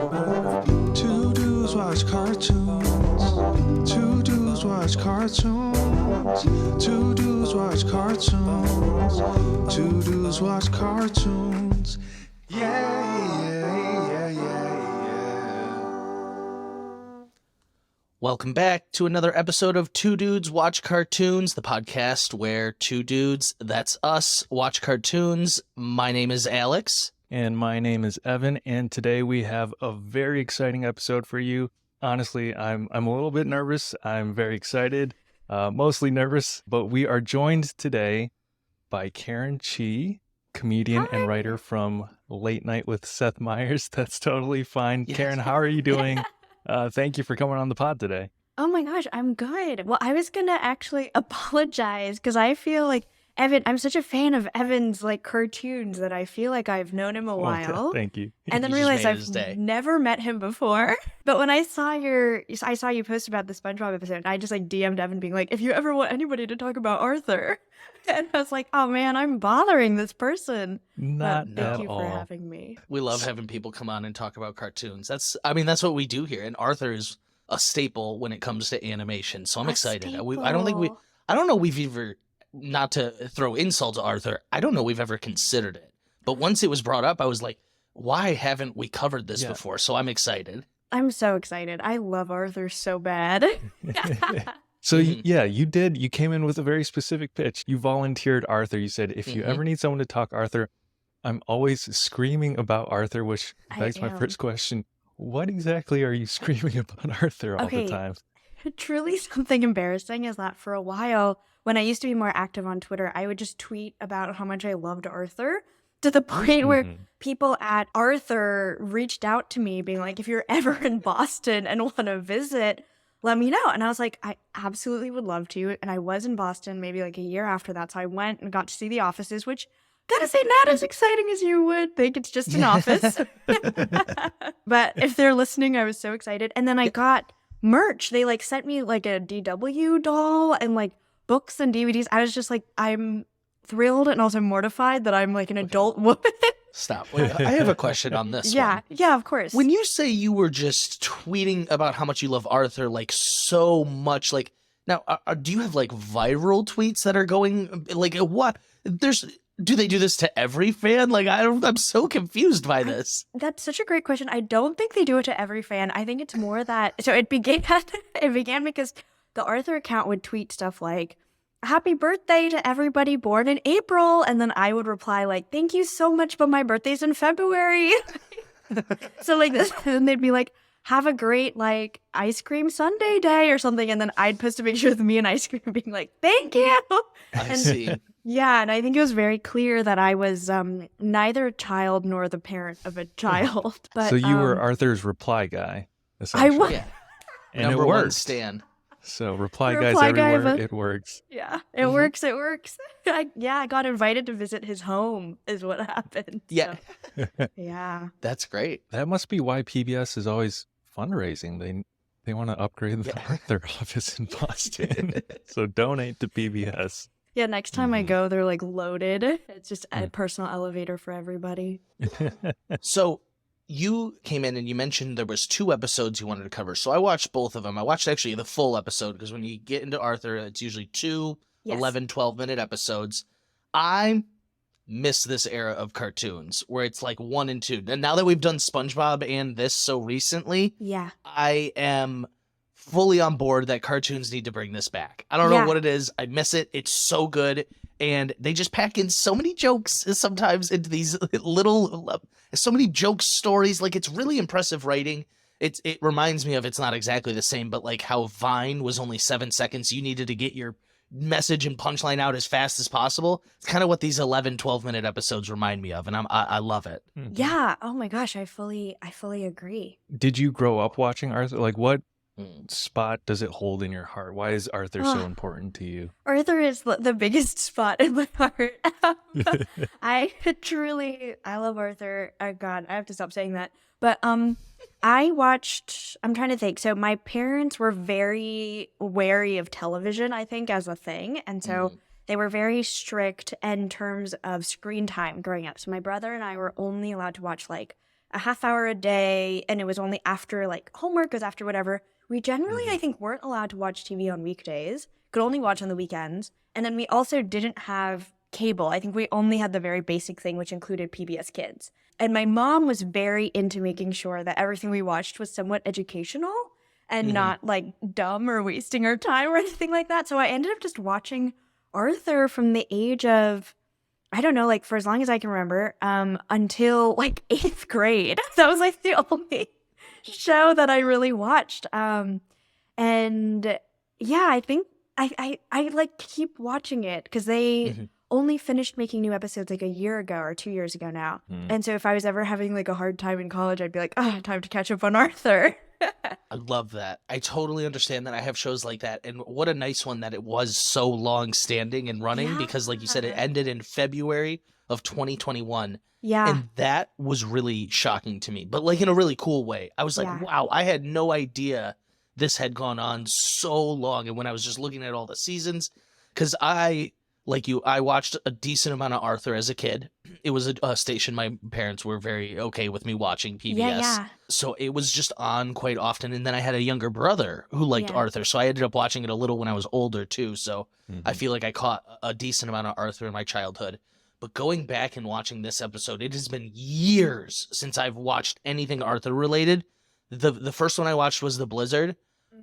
Two dudes watch cartoons. Two dudes watch cartoons. Two dudes watch cartoons. Two dudes watch cartoons. Welcome back to another episode of Two Dudes Watch Cartoons, the podcast where two dudes, that's us, watch cartoons. My name is Alex. And my name is Evan, and today we have a very exciting episode for you. Honestly, I'm a little bit nervous. I'm very excited, mostly nervous, but we are joined today by Chee, comedian and writer from Late Night with Seth Meyers. That's totally fine. Yes. Karen, how are you doing? Thank you for coming on the pod today. Oh my gosh, I'm good. Well, I was gonna actually apologize because I feel like Evan, I'm such a fan of Evan's like cartoons that I feel like I've known him a while. Thank you. And then You just realized made his I've day. never met him before. But when I saw you post about the SpongeBob episode, I just like DM'd Evan being like, if you ever want anybody to talk about Arthur. And I was like, oh man, I'm bothering this person. Not But thank at you all. for having me. We love having people come on and talk about cartoons. That's what we do here. And Arthur is a staple when it comes to animation. So I'm A excited. staple. I don't know we've ever, not to throw insult to Arthur, I don't know we've ever considered it. But once it was brought up, I was like, why haven't we covered this Yeah. before? So I'm excited. I'm so excited. I love Arthur so bad. So Mhm. yeah, you came in with a very specific pitch. You volunteered Arthur. You said, if you Mhm. ever need someone to talk Arthur, I'm always screaming about Arthur, which I begs my am. first question. What exactly are you screaming about Arthur all Okay. the time? Truly something embarrassing is that for a while, when I used to be more active on Twitter, I would just tweet about how much I loved Arthur to the point where Mhm. people at Arthur reached out to me being like, if you're ever in Boston and want to visit, let me know. And I was like, I absolutely would love to. And I was in Boston maybe like a year after that. So I went and got to see the offices, which gotta say, not as exciting as you would think. It's just an office. But if they're listening, I was so excited. And then I got merch. They like sent me like a DW doll and like books and DVDs. I was just like, I'm thrilled and also mortified that I'm like an adult woman. Stop. Wait, I have a question on this one. Yeah, of course. When you say you were just tweeting about how much you love Arthur, like so much, like now, do you have like viral tweets that are going like what? Do they do this to every fan? Like I'm so confused by this. That's such a great question. I don't think they do it to every fan. I think it's more that so it began because the Arthur account would tweet stuff like happy birthday to everybody born in April, and then I would reply like thank you so much, but my birthday's in February. So like this, and then they'd be like have a great like ice cream sundae day or something, and then I'd post a picture of me and ice cream being like thank you. I And see. yeah, and I think it was very clear that I was neither a child nor the parent of a child. But So you were Arthur's reply guy, I essentially. was. Yeah. And Number it one worked. stan. So reply The guys reply guy everywhere, of a- it works. Yeah, it Mhm. works. It works. I got invited to visit his home, is what happened. Yeah. So, yeah. That's great. That must be why PBS is always fundraising. They want to upgrade the Yeah. Arthur office in Boston. So donate to PBS. Yeah, next time I Mhm. go, they're like loaded. It's just a Mm. personal elevator for everybody. So you came in and you mentioned there was 2 episodes you wanted to cover. So I watched both of them. I watched actually the full episode because when you get into Arthur, it's usually 2 Yes. 11, 12-minute episodes. I miss this era of cartoons where it's like 1 and 2. And now that we've done SpongeBob and this so recently, Yeah. I am fully on board that cartoons need to bring this back. I don't know Yeah. what it is. I miss it. It's so good. And they just pack in so many jokes sometimes into these little, so many joke stories. Like it's really impressive writing. It reminds me of, it's not exactly the same, but like how Vine was only 7 seconds. You needed to get your message and punchline out as fast as possible. It's kind of what these 11, 12-minute episodes remind me of. And I love it. Mhm. Yeah. Oh my gosh, I fully agree. Did you grow up watching Arthur? Like, what Mm. spot does it hold in your heart? Why is Arthur so Ah. important to you? Arthur is the biggest spot in my heart. I love Arthur. Oh God, I have to stop saying that. But I'm trying to think. So my parents were very wary of television, I think, as a thing. And so they were very strict in terms of screen time growing up. So my brother and I were only allowed to watch like a half hour a day, and it was only after like homework, it was after whatever. We generally, I think, weren't allowed to watch TV on weekdays, could only watch on the weekends. And then we also didn't have cable. I think we only had the very basic thing, which included PBS Kids. And my mom was very into making sure that everything we watched was somewhat educational and not like dumb or wasting our time or anything like that. So I ended up just watching Arthur from the age of, I don't know, like for as long as I can remember, until like 8th grade. That was like the only show that I really watched. And yeah, I think I like keep watching it because they only finished making new episodes like a year ago or 2 years ago now. And so if I was ever having like a hard time in college, I'd be like, oh, time to catch up on Arthur. I love that. I totally understand that. I have shows like that. And what a nice one that it was so long standing and running because, like you said, it ended in February of 2021. Yeah. And that was really shocking to me, but like in a really cool way. I was like, wow, I had no idea this had gone on so long. And when I was just looking at all the seasons, because I, like you, I watched a decent amount of Arthur as a kid. It was a station my parents were very okay with me watching, PBS. Yeah. So it was just on quite often. And then I had a younger brother who liked Arthur. So I ended up watching it a little when I was older too. So I feel like I caught a decent amount of Arthur in my childhood. But going back and watching this episode, it has been years since I've watched anything Arthur related. The first one I watched was The Blizzard.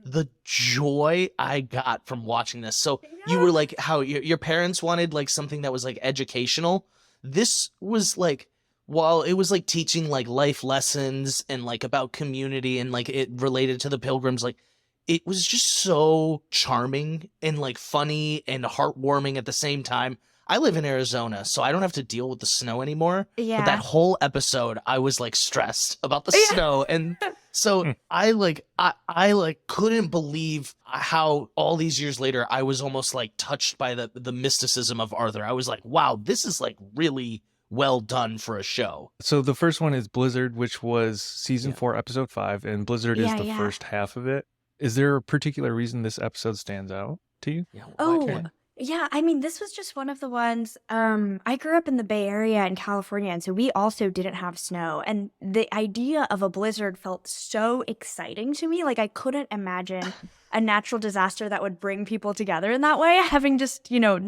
The joy I got from watching this. So you were like how your parents wanted like something that was like educational. This was like, while it was like teaching like life lessons and like about community and like it related to the Pilgrims, like it was just so charming and like funny and heartwarming at the same time. I live in Arizona, so I don't have to deal with the snow anymore. Yeah. But that whole episode, I was like stressed about the snow. And so I couldn't believe how all these years later, I was almost like touched by the mysticism of Arthur. I was like, wow, this is like really well done for a show. So the first one is Blizzard, which was season 4, episode 5, and Blizzard is the first half of it. Is there a particular reason this episode stands out to you? Yeah, yeah, I mean, this was just one of the ones. I grew up in the Bay Area in California, and so we also didn't have snow. And the idea of a blizzard felt so exciting to me. Like, I couldn't imagine a natural disaster that would bring people together in that way, having just, I've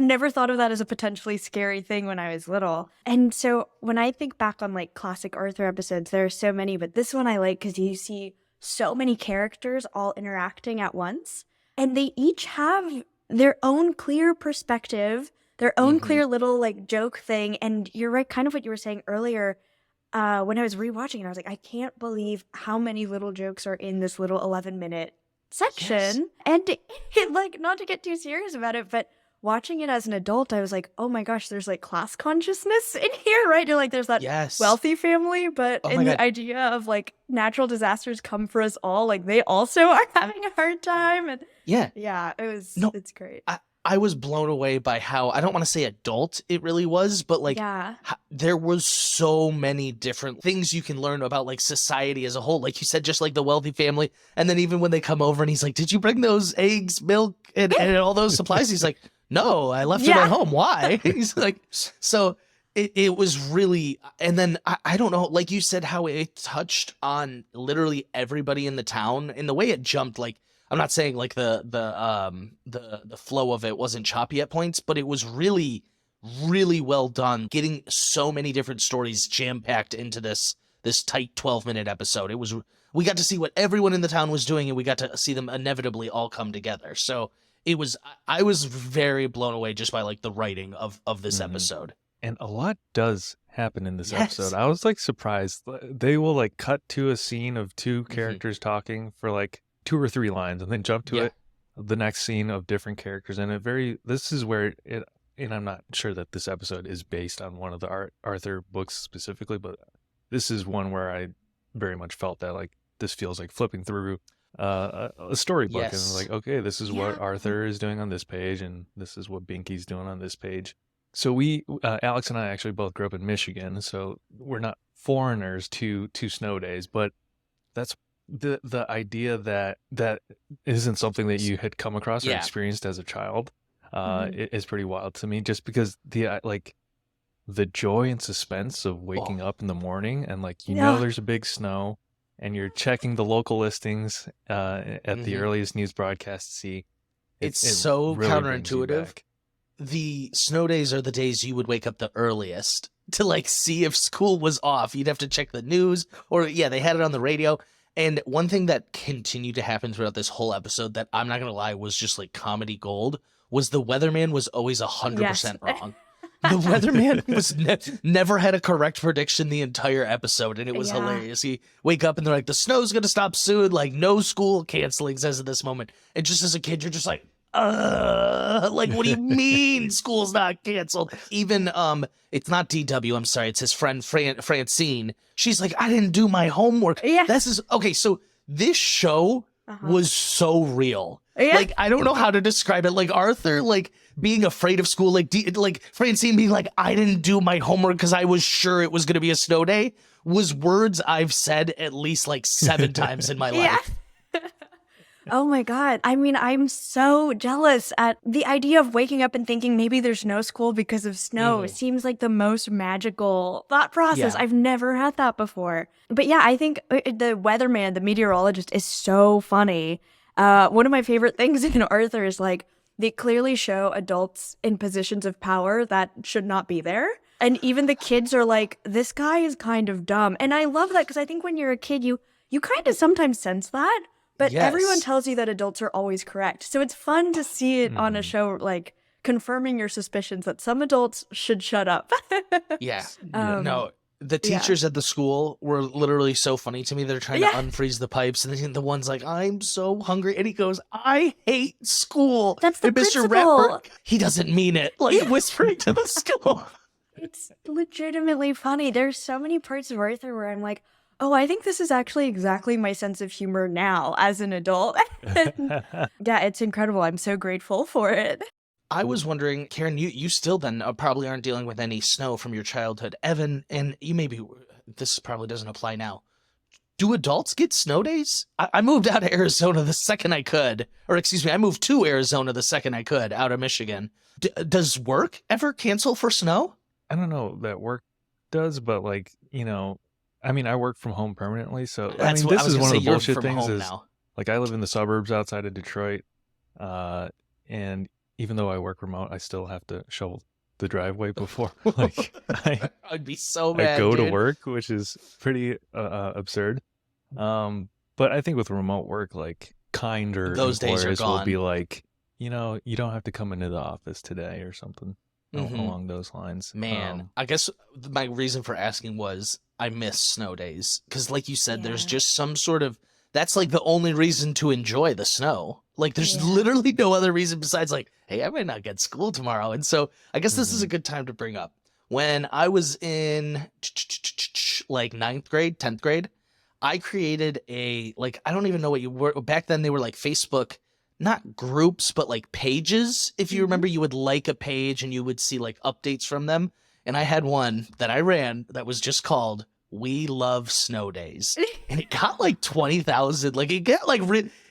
never thought of that as a potentially scary thing when I was little. And so when I think back on like classic Arthur episodes, there are so many, but this one I like because you see so many characters all interacting at once, and they each have their own clear perspective, their own clear little like joke thing. And you're right, kind of what you were saying earlier, when I was rewatching it, I was like, I can't believe how many little jokes are in this little 11-minute section. Yes. And it, like, not to get too serious about it, but watching it as an adult, I was like, oh my gosh, there's like class consciousness in here, right? You're like, there's that wealthy family, but in the idea of like natural disasters come for us all, like they also are having a hard time. And it's great. I was blown away by how, I don't want to say adult it really was, but like there was so many different things you can learn about like society as a whole. Like you said, just like the wealthy family. And then even when they come over and he's like, did you bring those eggs, milk, and all those supplies? He's like, no, I left it at home. Why? He's like, so it was really, and then I don't know, like you said, how it touched on literally everybody in the town and the way it jumped. Like, I'm not saying like the flow of it wasn't choppy at points, but it was really, really well done. Getting so many different stories jam packed into this tight 12-minute episode. We got to see what everyone in the town was doing, and we got to see them inevitably all come together. So I was very blown away just by like the writing of this episode. And a lot does happen in this episode. I was like surprised. They will like cut to a scene of two characters talking for like 2 or 3 lines and then jump to the next scene of different characters. And this is where it, and I'm not sure that this episode is based on one of the Arthur books specifically, but this is one where I very much felt that like this feels like flipping through a storybook and like, okay, this is what Arthur is doing on this page and this is what Binky's doing on this page. So we Alex and I actually both grew up in Michigan, so we're not foreigners to snow days, but that's the idea that isn't something that you had come across or experienced as a child is pretty wild to me, just because the joy and suspense of waking Oh. up in the morning and like you Yeah. know there's a big snow and you're checking the local listings at the Mhm. earliest news broadcast to see. It's It so really brings you counterintuitive. back. The snow days are the days you would wake up the earliest to like see if school was off. You'd have to check the news, or yeah, they had it on the radio. And one thing that continued to happen throughout this whole episode that I'm not gonna lie was just like comedy gold was the weatherman was always 100% wrong. The weatherman was never had a correct prediction the entire episode, and it was Yeah. hilarious. He wake up and they're like, "The snow's gonna stop soon." Like, no school cancelings as of this moment. And just as a kid, you're just like, like, what do you mean school's not canceled? Even it's not DW. I'm sorry, it's his friend Francine. She's like, I didn't do my homework. Yeah. This is okay. So this show was so real. Yeah. Like, I don't know how to describe it. Like Arthur, like being afraid of school, like like Francine being like, I didn't do my homework because I was sure it was going to be a snow day, was words I've said at least like 7 times in my Yeah. life. Oh my God. I mean, I'm so jealous at the idea of waking up and thinking maybe there's no school because of snow. Mhm. It seems like the most magical thought process. Yeah. I've never had that before. But yeah, I think the weatherman, the meteorologist, is so funny. One of my favorite things in Arthur is like they clearly show adults in positions of power that should not be there. And even the kids are like, this guy is kind of dumb. And I love that because I think when you're a kid, you kind of sometimes sense that. But everyone Yes. tells you that adults are always correct. So it's fun to see it on a show, like confirming your suspicions that some adults should shut up. Yeah. Um, No, the yeah. teachers at the school were literally so funny to me. They're trying Yeah. to unfreeze the pipes, and then the one's like, I'm so hungry. And he goes, I hate school. That's the and Mr. principal. Ratbird, he doesn't mean it. Like whispering to the school. It's legitimately funny. There's so many parts of Arthur where I'm like, oh, I think this is actually exactly my sense of humor now as an adult. Yeah, it's incredible. I'm so grateful for it. I was wondering, Karen, you still then probably aren't dealing with any snow from your childhood. Evan, and you maybe, this probably doesn't apply now. Do adults get snow days? I moved out of Arizona the second I could. Or excuse me, I moved to Arizona the second I could out of Michigan. Does work ever cancel for snow? I don't know that work does, but like, you know, I mean, I work from home permanently, so I mean, what this is gonna one say, of the you're bullshit from things home is now. like I live in the suburbs outside of Detroit, and even though I work remote, I still have to shovel the driveway before like I'd be so I mad, go to dude. work, which is pretty absurd. But I think with remote work, like kinder Those days are employers will be gone. like, you know, you don't have to come into the office today or something Mhm. along those lines. Man, I guess my reason for asking was I miss snow days. Because, like you said, there's Yeah. just some sort of that's like the only reason to enjoy the snow. Like, there's Yeah. literally no other reason besides, like, hey, I might not get school tomorrow. And so I guess this is a Mhm. good time to bring up. When I was in like 9th grade, 10th grade, I created like, I don't even know what you were. Back then, they were like Facebook, not groups, but like pages. If you Mhm. remember, you would like a page and you would see like updates from them. And I had one that I ran that was just called We Love Snow Days. And it got like 20,000. Like it got like,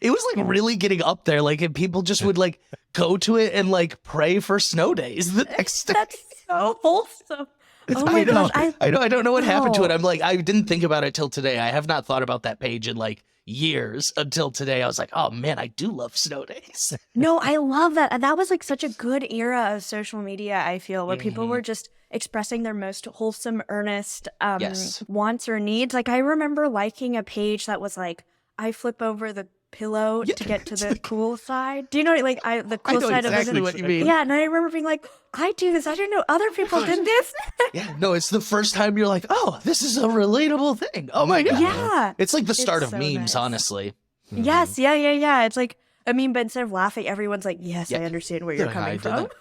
it was like really getting up there. Like, and people just would like go to it and like pray for snow days the next day. That's so wholesome. Oh I my know, gosh. I don't know what happened to it. Wow. I'm like, I didn't think about it till today. I have not thought about that page in like years until today. I was like, oh man, I do love snow days. No, I love that. And that was like such a good era of social media, I feel, where people Mhm. were just expressing their most wholesome, earnest Yes. wants or needs. Like I remember liking a page that was like, I flip over the pillow Yeah. to get to the cool side. Do you know like the I cool know side exactly of what it? you mean. Yeah, and I remember being like, I do this. I didn't know other people did this. Yeah, no, it's the first time you're like, oh, this is a relatable thing. Oh my God. Yeah. It's like the start It's of so memes, nice. honestly. Mhm. Yes, yeah. It's like I mean, but instead of laughing, everyone's like, yes, Yeah. I understand where you're They're like, coming I did from.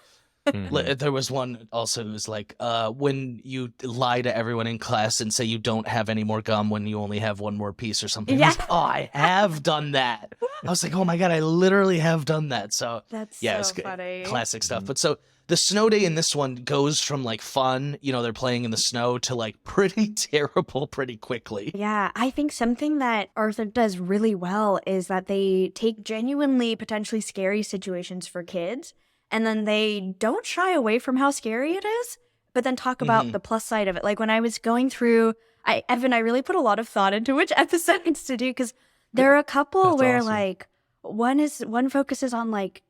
Mhm. There was one also who was like, when you lie to everyone in class and say you don't have any more gum when you only have one more piece or something. Yeah. I was like, oh, I have done that. I was like, oh my God, I literally have done that. So That's yeah, so it's funny. classic stuff. Mhm. But so the snow day in this one goes from like fun, you know, they're playing in the snow to like pretty terrible pretty quickly. Yeah, I think something that Arthur does really well is that they take genuinely potentially scary situations for kids and then they don't shy away from how scary it is, but then talk about the plus side of it. Like when I was going through, Evan, I really put a lot of thought into which episodes to do, because there are a couple That's where awesome. like one focuses on like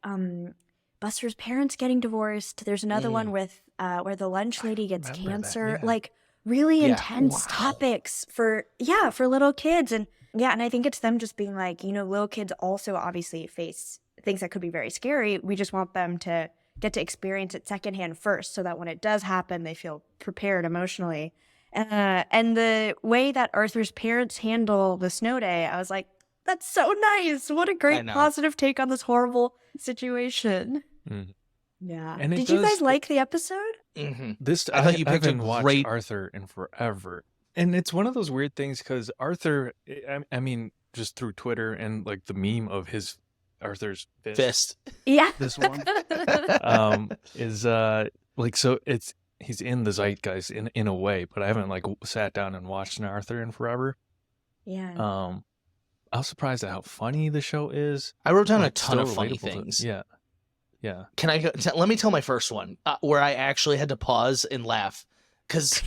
Buster's parents getting divorced. There's another one with where the lunch lady gets remember that, cancer. yeah. Like really Yeah. intense topics for little kids. And I think it's them just being like, little kids also obviously face things that could be very scary. We just want them to get to experience it secondhand first, so that when it does happen, they feel prepared emotionally. And the way that Arthur's parents handle the snow day, I was like, that's so nice. What a great know. positive take on this horrible situation. Mhm. Yeah. And it Did you does- guys like the episode? This I thought you I picked a haven't watched great- Arthur in forever, and it's one of those weird things because Arthur, I mean, just through Twitter and like the meme of his Arthur's Fist. Yeah. This one is like, so he's in the zeitgeist in a way, but I haven't like sat down and watched an Arthur in forever. Yeah. I was surprised at how funny the show is. I wrote down a Like, ton of still funny relatable to- things. Yeah. Can I go? Let me tell my first one where I actually had to pause and laugh because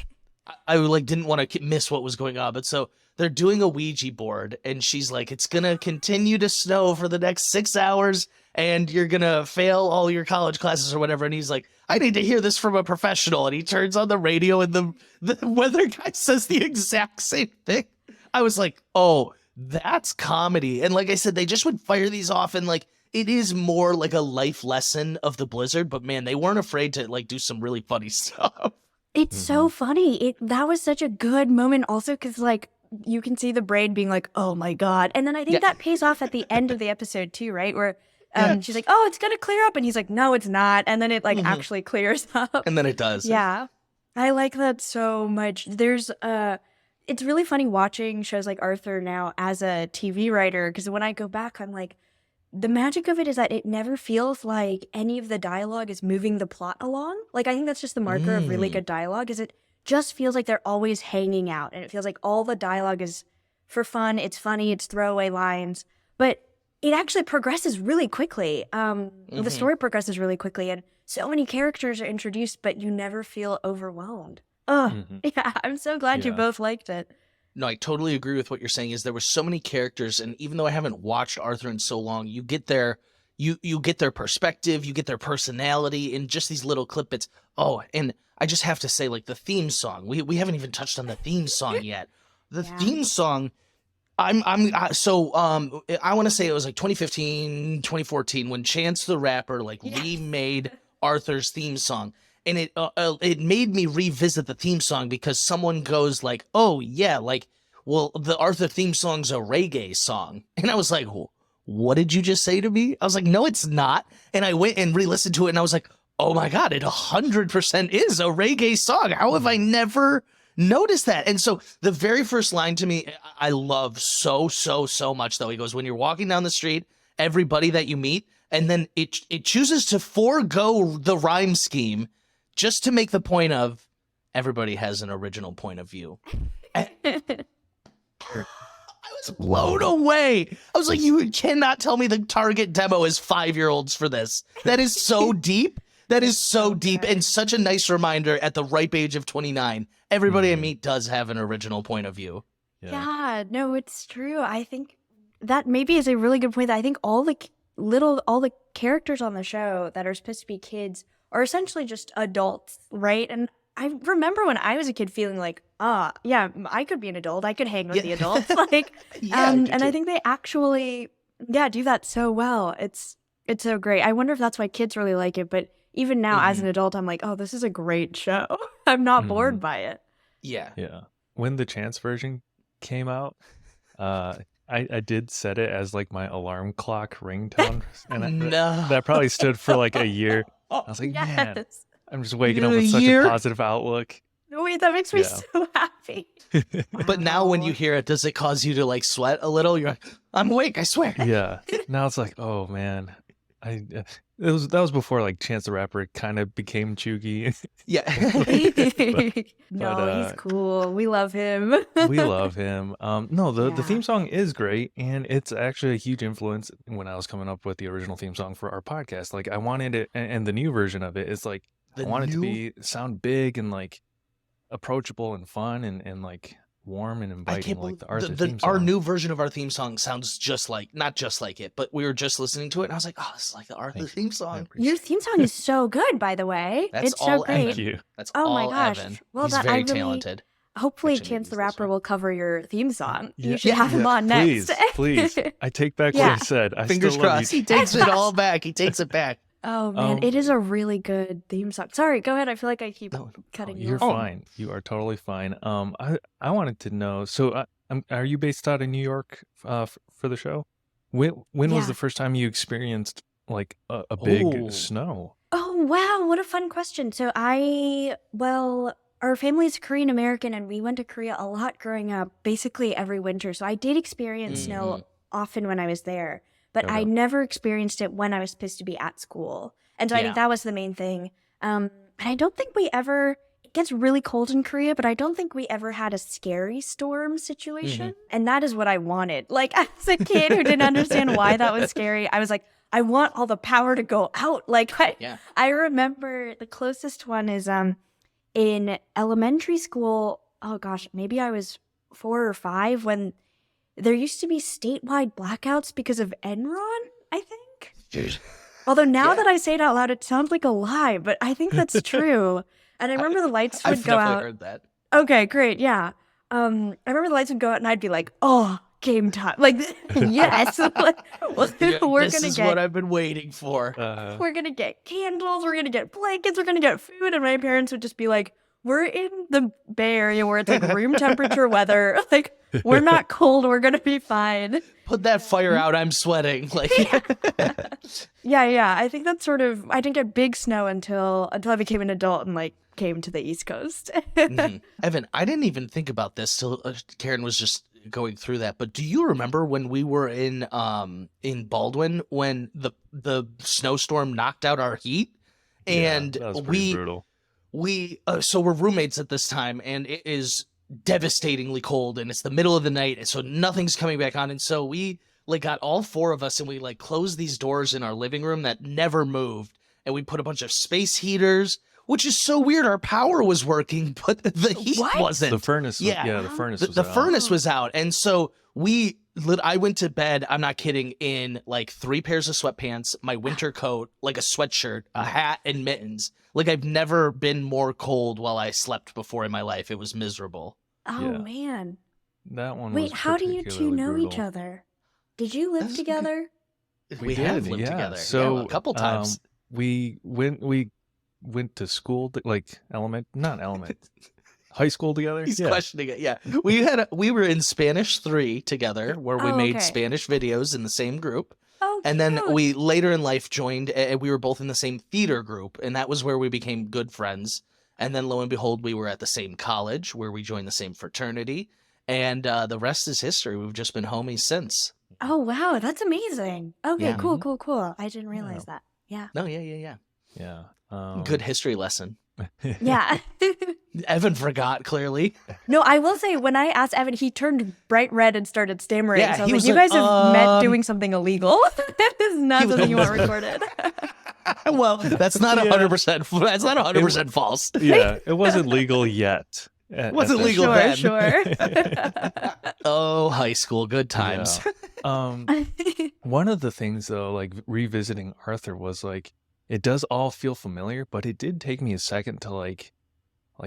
I like didn't want to miss what was going on. But so they're doing a Ouija board, and she's like, "It's gonna continue to snow for the next 6 hours, and you're gonna fail all your college classes or whatever." And he's like, "I need to hear this from a professional." And he turns on the radio, and the weather guy says the exact same thing. I was like, "Oh, that's comedy." And like I said, they just would fire these off, and like, it is more like a life lesson of the blizzard, but man, they weren't afraid to like do some really funny stuff. It's so funny. That was such a good moment also, because like you can see the brain being like, oh my God. And then I think that pays off at the end of the episode too, right? Where she's like, oh, it's going to clear up. And he's like, no, it's not. And then it like actually clears up. And then it does. Yeah. I like that so much. There's it's really funny watching shows like Arthur now as a TV writer, because when I go back, I'm like, the magic of it is that it never feels like any of the dialogue is moving the plot along. Like, I think that's just the marker of really good dialogue, is it just feels like they're always hanging out. And it feels like all the dialogue is for fun. It's funny. It's throwaway lines. But it actually progresses really quickly. The story progresses really quickly. And so many characters are introduced, but you never feel overwhelmed. Yeah, I'm so glad you Yeah. both liked it. No, I totally agree with what you're saying. Is there were so many characters, and even though I haven't watched Arthur in so long, you get their you get their perspective, you get their personality in just these little clip bits. Oh, and I just have to say, like, the theme song. We haven't even touched on the theme song yet. The theme song. I want to say it was like 2015, 2014 when Chance the Rapper like remade Arthur's theme song. And it made me revisit the theme song because someone goes like, oh, yeah, like, well, the Arthur theme song's a reggae song. And I was like, what did you just say to me? I was like, no, it's not. And I went and re-listened to it, and I was like, oh, my God, it 100% is a reggae song. How have I never noticed that? And so the very first line to me, I love so much, though. He goes, when you're walking down the street, everybody that you meet, and then it chooses to forego the rhyme scheme just to make the point of everybody has an original point of view. I was blown away. I was like, you cannot tell me the target demo is 5-year-olds for this. That is so deep. That is so deep and such a nice reminder at the ripe age of 29. Everybody I meet does have an original point of view. Yeah, no, it's true. I think that maybe is a really good point. I think all the characters on the show that are supposed to be kids are essentially just adults, right? And I remember when I was a kid feeling like, yeah, I could be an adult. I could hang with the adults. Like, and I think they actually, do that so well. It's so great. I wonder if that's why kids really like it. But even now, as an adult, I'm like, oh, this is a great show. I'm not bored by it. Yeah. When the Chance version came out, I did set it as like my alarm clock ringtone, and that probably stood for like a year. I was like, man, I'm just waking up with such a positive outlook. Wait, that makes me so happy. But now when you hear it, does it cause you to like sweat a little? You're like, I'm awake, I swear. Yeah. Now it's like, oh man, that was before like Chance the Rapper kind of became chuggy. Yeah. No, he's cool. We love him. We love him. No, the theme song is great, and it's actually a huge influence when I was coming up with the original theme song for our podcast. Like, I wanted it, and the new version of it is like I want it to be sound big and like approachable and fun and like warm and I inviting, can't like believe the Arthur theme song. our new version of our theme song sounds just like, not just like it, but we were just listening to it and I was like, oh, this is like the Arthur theme I song. appreciate Your theme song is so good, by the way. That's It's so all great. Thank you. That's Oh my all gosh. Evan. Well, He's that I very really- talented. Hopefully, Actually, Chance use the this Rapper one. will cover your theme song. Yeah, You should have him on next. Please. I take back what Yeah. I said. I Fingers still love crossed. you. He takes it all back. He takes it back. Oh man, it is a really good theme song. Sorry, go ahead. I feel like I keep No, cutting you You're off. fine. You are totally fine. I wanted to know. So, are you based out of New York for the show? When was Yeah. the first time you experienced like a big Oh. snow? Oh wow, what a fun question. So our family is Korean American and we went to Korea a lot growing up, basically every winter. So I did experience snow often when I was there, but I Okay. never experienced it when I was supposed to be at school. And so I Yeah. think that was the main thing. And I don't think we ever, it gets really cold in Korea, but I don't think we ever had a scary storm situation. And that is what I wanted. Like as a kid who didn't understand why that was scary, I was like, I want all the power to go out. Like Yeah. I remember the closest one is in elementary school. Oh gosh, maybe I was 4 or 5 when there used to be statewide blackouts because of Enron, I think. Although now Yeah. that I say it out loud, it sounds like a lie, but I think that's true. And I remember the lights would I've go definitely out. heard that. Okay, great, yeah. I remember the lights would go out, and I'd be like, "Oh, game time!" Like, yes, like, Yeah, we're this gonna is get what I've been waiting for. we're gonna get candles, we're gonna get blankets, we're gonna get food, and my parents would just be like, "We're in the Bay Area where it's like room temperature weather. Like, we're not cold. We're gonna be fine." Put that fire out. I'm sweating. Like, Yeah. I think that's sort of. I didn't get big snow until I became an adult and like came to the East Coast. Mhm. Evan, I didn't even think about this till Karen was just going through that. But do you remember when we were in Baldwin when the snowstorm knocked out our heat, and that was pretty brutal. so we're roommates at this time, and it is devastatingly cold, and it's the middle of the night, and so nothing's coming back on, and so we like got all 4 of us, and we like closed these doors in our living room that never moved, and we put a bunch of space heaters, which is so weird. Our power was working, but the heat What? wasn't. The furnace. Yeah. The furnace. The, was the out. furnace was out, and so I went to bed, I'm not kidding, in like 3 pairs of sweatpants, my winter coat, like a sweatshirt, a hat, and mittens. Like I've never been more cold while I slept before in my life. It was miserable. Oh Yeah. man! That one. Wait, was how do you two particularly know each brutal. other? Did you live That's together? We did, have lived yeah. together, So a couple times. we went to school, like high school together. He's Yeah. questioning it. Yeah, we were in Spanish 3 together, where we Oh, made okay. Spanish videos in the same group. Oh, And then cute. we later in life joined, and we were both in the same theater group, and that was where we became good friends. And then lo and behold, we were at the same college where we joined the same fraternity, and the rest is history. We've just been homies since. Oh wow, that's amazing. Okay, Yeah. cool. I didn't realize that. Yeah. No, yeah. Yeah. Good history lesson. Yeah. Evan forgot clearly. No, I will say when I asked Evan, he turned bright red and started stammering. Yeah, so I he was was like, you like, guys have met doing something illegal. That is not He was- something you want recorded. Well, that's not 100%. That's not 100% false. Yeah. It wasn't legal yet. Wasn't legal then. Sure. Oh, high school, good times. One of the things though, like revisiting Arthur, was like it does all feel familiar, but it did take me a second to like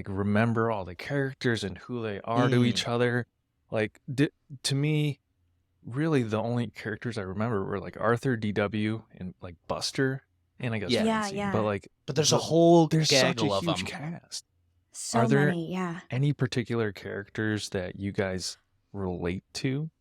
remember all the characters and who they are to each other. Like to me, really the only characters I remember were like Arthur, DW, and like Buster, and I guess Yeah. Yeah, Nancy. yeah. But like But there's a whole there's such a gaggle of huge them. cast. So Are there- many, yeah. Any particular characters that you guys relate to?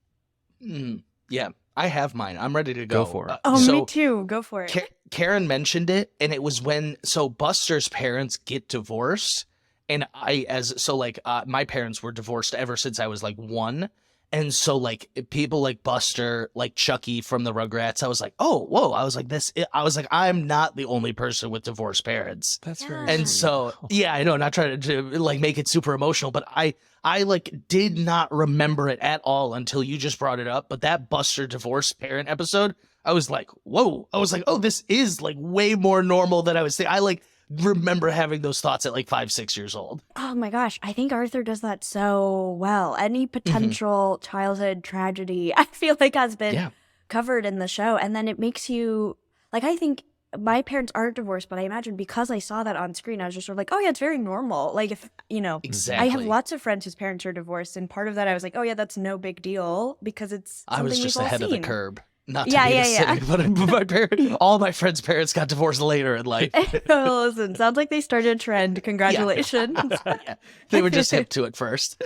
Yeah, I have mine. I'm ready to go. Go for it. Oh, so me too. Go for it. Karen mentioned it, and it was when Buster's parents get divorced, and my parents were divorced ever since I was like 1. And so like people like Buster, like Chucky from the Rugrats, I was like, oh, whoa. I was like, I'm not the only person with divorced parents. That's Yeah. very And sweet. so, yeah, I know, not trying to like make it super emotional, but I like did not remember it at all until you just brought it up. But that Buster divorced parent episode, I was like, whoa. I was like, oh, this is like way more normal than I was thinking. I like remember having those thoughts at like 5, 6 years old. Oh my gosh, I think Arthur does that so well. Any potential childhood tragedy, I feel like has been Yeah. covered in the show. And then it makes you, like, I think my parents aren't divorced, but I imagine because I saw that on screen, I was just sort of like, oh yeah, it's very normal. Like, if, Exactly. I have lots of friends whose parents are divorced, and part of that I was like, oh yeah, that's no big deal because it's I something was we've just all ahead of the seen. curb. Not to Yeah, be yeah, acidic, but all my friends' parents got divorced later in life. Oh, listen, sounds like they started a trend. Congratulations. Yeah. They were just hip to it first.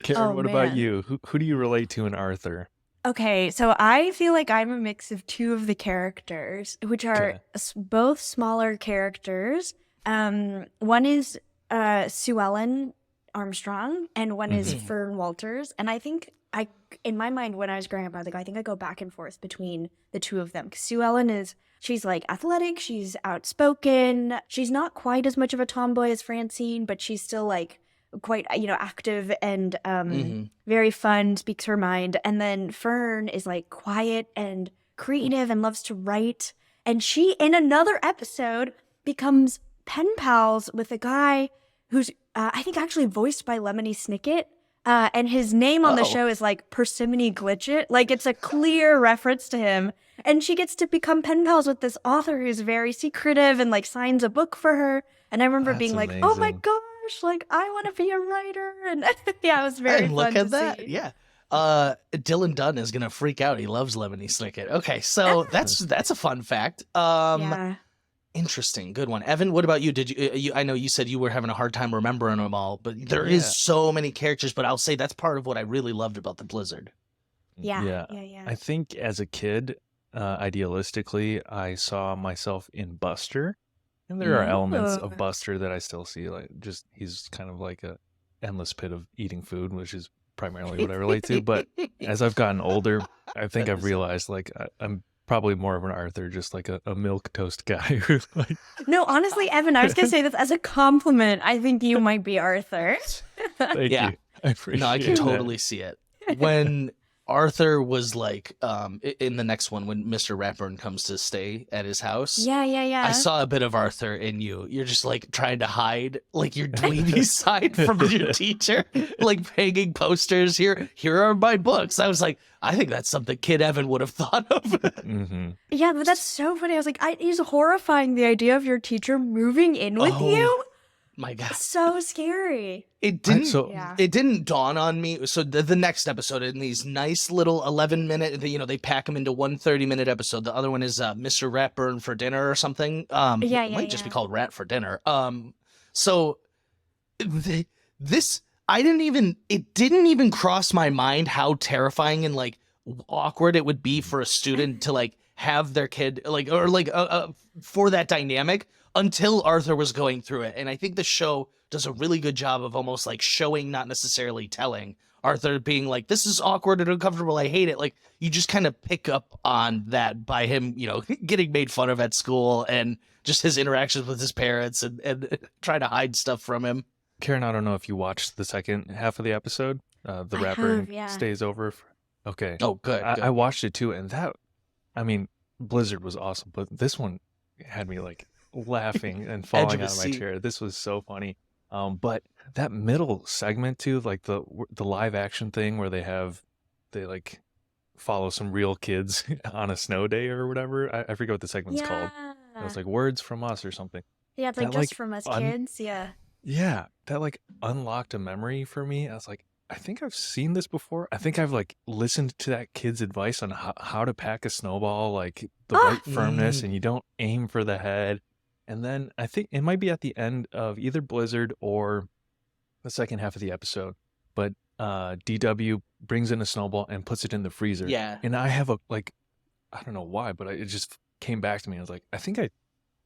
Karen, Oh, what about man. you? Who do you relate to in Arthur? Okay, so I feel like I'm a mix of two of the characters, which are Okay. both smaller characters. One is Sue Ellen Armstrong, and one is Mhm. Fern Walters. And I think in my mind, when I was growing up, I think I go back and forth between the two of them. 'Cause Sue Ellen she's like athletic, she's outspoken, she's not quite as much of a tomboy as Francine, but she's still like quite active and Mhm. very fun, speaks her mind. And then Fern is like quiet and creative and loves to write. And she, in another episode, becomes pen pals with a guy who's, I think, actually voiced by Lemony Snicket. And his name on the Oh. show is like Persimmon Glitchit. Like, it's a clear reference to him. And she gets to become pen pals with this author who's very secretive and like signs a book for her. And I remember That's being like, oh my amazing. gosh, like I want to be a writer. And yeah, it was very Hey, fun look to at that. see. Yeah. Dylan Dunn is gonna freak out. He loves Lemony Snicket. Okay, so that's a fun fact. Yeah. Interesting, good one. Evan, what about you? Did you? I know you said you were having a hard time remembering them all, but there Yeah. is so many characters. But I'll say that's part of what I really loved about the Blizzard. Yeah. I think as a kid, idealistically, I saw myself in Buster, and there are elements of Ooh. Buster that I still see. Like, just he's kind of like a endless pit of eating food, which is primarily what I relate to. But as I've gotten older, I think That I've is- realized like I'm probably more of an Arthur, just like a milk toast guy who like No, honestly, Evan, I was gonna say this as a compliment. I think you might be Arthur. thank Yeah. you. I appreciate No, I can that. totally see it. When Arthur was like, in the next one, when Mr. Ratburn comes to stay at his house, Yeah. I saw a bit of Arthur in you. You're just like trying to hide like your dweeby side from your teacher, like hanging posters. Here are my books. I was like, I think that's something Kid Evan would have thought of. Mm-hmm. Yeah, but that's so funny. I was like, it's horrifying, the idea of your teacher moving in with Oh, you. My God, So scary. it didn't. Yeah. It didn't dawn on me. So the next episode, in these nice little 11-minute, they pack them into one 30-minute episode. The other one is Mr. Ratburn for dinner or something. It might just be called Rat for dinner. So this it didn't even cross my mind how terrifying and like awkward it would be for a student to like have their kid like or like for that dynamic until Arthur was going through it. And I think the show does a really good job of almost like showing, not necessarily telling. Arthur being like, this is awkward and uncomfortable, I hate it. Like, you just kind of pick up on that by him, getting made fun of at school and just his interactions with his parents and trying to hide stuff from him. Karen, I don't know if you watched the second half of the episode. The I rapper have, yeah. stays over. Okay. Oh, good. I watched it too, and Blizzard was awesome, but this one had me like laughing and falling of out a of my seat. chair. This was so funny. But that middle segment too, like the live action thing where they like follow some real kids on a snow day or whatever. I forget what the segment's called. It was like Words from Us or something. Yeah, it's like that, just like, from us kids. Yeah. Yeah, that like unlocked a memory for me. I was like, I think I've seen this before. I think I've like listened to that kid's advice on how to pack a snowball, like the right firmness, and you don't aim for the head. And then I think it might be at the end of either Blizzard or the second half of the episode, but DW brings in a snowball and puts it in the freezer. Yeah. And I have I don't know why, but it just came back to me. I was like, I think I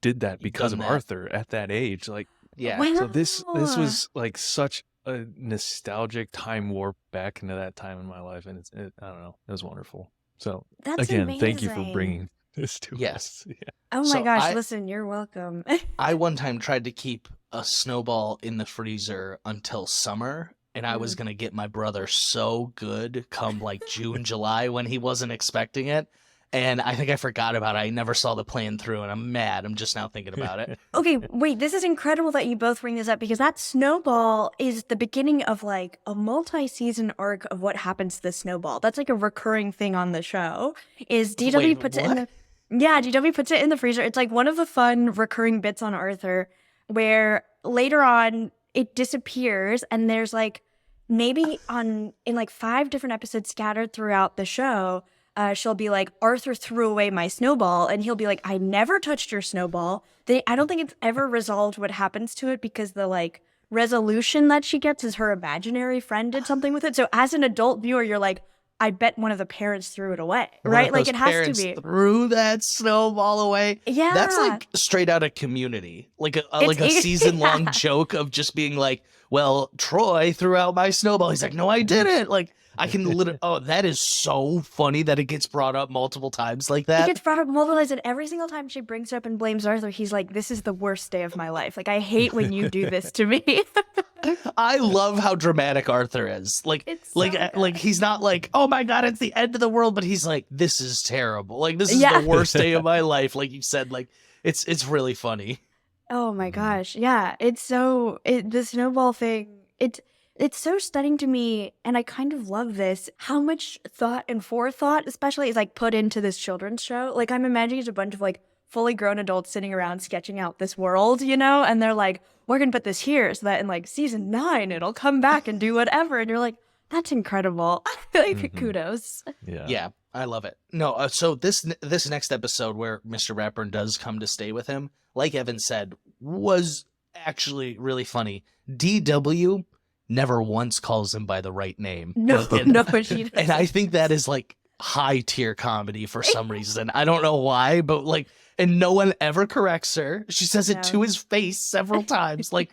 did that because of done that. Arthur at that age. Like, Yeah. so this Wow. was like such a nostalgic time warp back into that time in my life, and I don't know, it was wonderful. So That's again, thank you for amazing. bringing this to Yes. us. Yeah. Oh my So gosh, listen, you're welcome. I one time tried to keep a snowball in the freezer until summer, and I was going to get my brother so good come like June, July when he wasn't expecting it. And I think I forgot about it. I never saw the plan through, and I'm mad. I'm just now thinking about it. Okay, wait, this is incredible that you both bring this up because that snowball is the beginning of like a multi-season arc of what happens to the snowball. That's like a recurring thing on the show. Is DW Wait, puts it in what? DW puts it in the freezer. It's like one of the fun recurring bits on Arthur where later on it disappears and there's like maybe in like 5 different episodes scattered throughout the show. She'll be like, Arthur threw away my snowball. And he'll be like, I never touched your snowball. I don't think it's ever resolved what happens to it because the like resolution that she gets is her imaginary friend did something with it. So as an adult viewer, you're like, I bet one of the parents threw it away, One right? of Like those it has to parents be. threw that snowball away. Yeah. That's like straight out of Community, like a It's- season-long yeah. joke of just being like, well, Troy threw out my snowball. He's like, no, I didn't. Like, I can literally, oh, that is so funny that it gets brought up multiple times like It that. gets brought up multiple times, and every single time she brings it up and blames Arthur, he's like, this is the worst day of my life. Like, I hate when you do this to me. I love how dramatic Arthur is. Like, It's so good. like he's not like, oh my God, it's the end of the world, but he's like, this is terrible. Like, this is Yeah. the worst day of my life. Like you said, like, it's really funny. Oh my gosh. Yeah. It's so the snowball thing, it's so stunning to me, and I kind of love this. How much thought and forethought, especially, is like put into this children's show. Like I'm imagining it's a bunch of like fully grown adults sitting around sketching out this world, you know, and they're like, we're gonna put this here so that in like season 9 it'll come back and do whatever. And you're like, that's incredible. Like kudos. Yeah, I love it. No, so this next episode where Mr. Ratburn does come to stay with him, like Evan said, was actually really funny. DW never once calls him by the right name. No, And- no, she doesn't. And I think that is like high tier comedy for some reason. I don't know why, but like, and no one ever corrects her. She says it No. to his face several times. Like,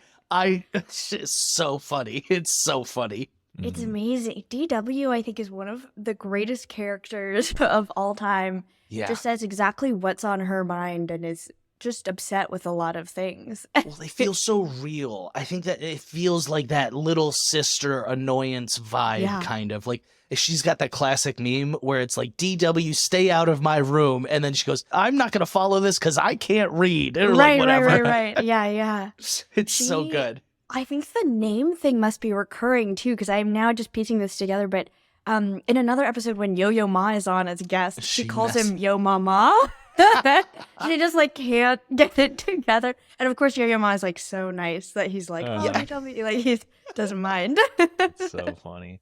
it's so funny. It's so funny. It's amazing. DW, I think, is one of the greatest characters of all time. Yeah. Just says exactly what's on her mind and is just upset with a lot of things. Well, they feel so real. I think that it feels like that little sister annoyance vibe, Yeah. kind of. Like, she's got that classic meme where it's like, DW, stay out of my room. And then she goes, I'm not going to follow this because I can't read. Or like, right, whatever. right. Yeah, yeah. It's so She- good. I think the name thing must be recurring too, because I'm now just piecing this together. But in another episode when Yo-Yo Ma is on as a guest, she calls him Yo Mama. She just like can't get it together. And of course, Yo-Yo Ma is like so nice that he's like, oh, Yeah. you tell me, like he doesn't mind. So funny.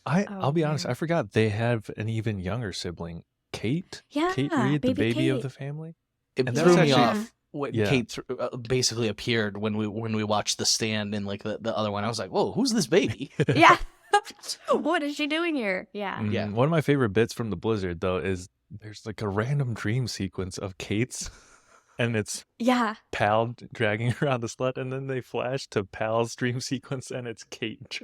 I'll be honest, man. I forgot they have an even younger sibling, Kate. Yeah, Kate Reed, the baby baby of Kate. the family. It And that threw was me actually- off when Yeah. Kate basically appeared when we watched The Stand and like the other one. I was like, whoa, who's this baby? Yeah. What is she doing here? Yeah. Yeah. One of my favorite bits from the Blizzard though is there's like a random dream sequence of Kate's, and it's Yeah. Pal dragging her on the sled, and then they flash to Pal's dream sequence, and it's Kate.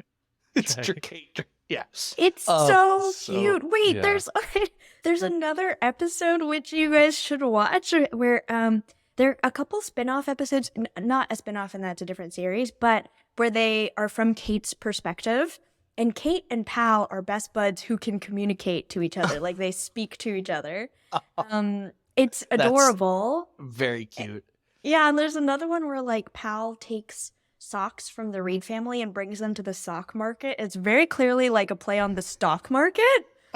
It's Dragging- Kate. Yeah. It's Oh, so cute. Wait, yeah. there's another episode which you guys should watch where there are a couple spin-off episodes, not a spin-off and that's a different series, but where they are from Kate's perspective. And Kate and Pal are best buds who can communicate to each other, like they speak to each other. It's adorable. Very cute. Yeah, and there's another one where like Pal takes socks from the Reed family and brings them to the sock market. It's very clearly like a play on the stock market.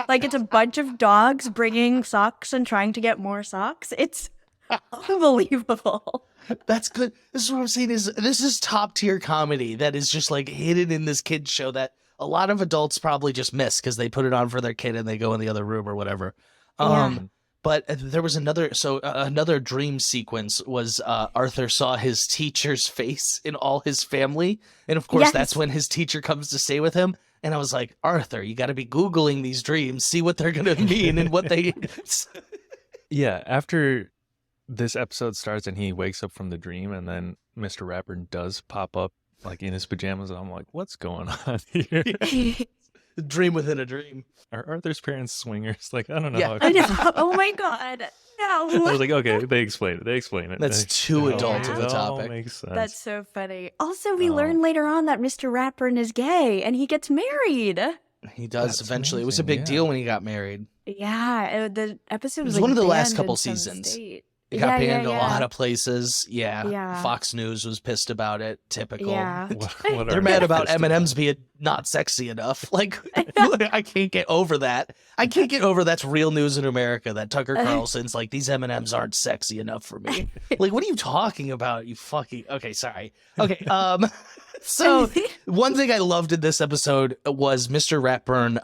Like it's a bunch of dogs bringing socks and trying to get more socks. It's unbelievable. That's good. This is what I'm saying is this is top tier comedy that is just like hidden in this kid's show that a lot of adults probably just miss because they put it on for their kid and they go in the other room or whatever. Yeah. But there was another dream sequence was Arthur saw his teacher's face in all his family. And of course, Yes. that's when his teacher comes to stay with him. And I was like, Arthur, you got to be Googling these dreams, see what they're going to mean and what they... Yeah, after this episode starts and he wakes up from the dream, and then Mr. Rapper does pop up like in his pajamas, and I'm like, what's going on here? Dream within a dream. Are Arthur's parents swingers? Like, I don't know. Yeah. How I know. Oh my god. I No. was like, okay, they explain it. That's too adult of It a all topic. makes sense. That's so funny. Also, we Oh. learn later on that Mr. Ratburn is gay and he gets married. He does That's eventually. It was a amazing, big yeah. deal when he got married. Yeah, the episode It was was one like of the last banned couple in some seasons. state. It got Yeah, banned a lot yeah. of places. Yeah. Yeah. Fox News was pissed about it. Typical. Yeah. What They're are mad they about pissed M&M's being not sexy enough. Like, I can't get over that. I can't get over that's real news in America that Tucker Carlson's like, these M&M's aren't sexy enough for me. Like, what are you talking about? You fucking... Okay, sorry. Okay, so one thing I loved in this episode was Mr. Ratburn,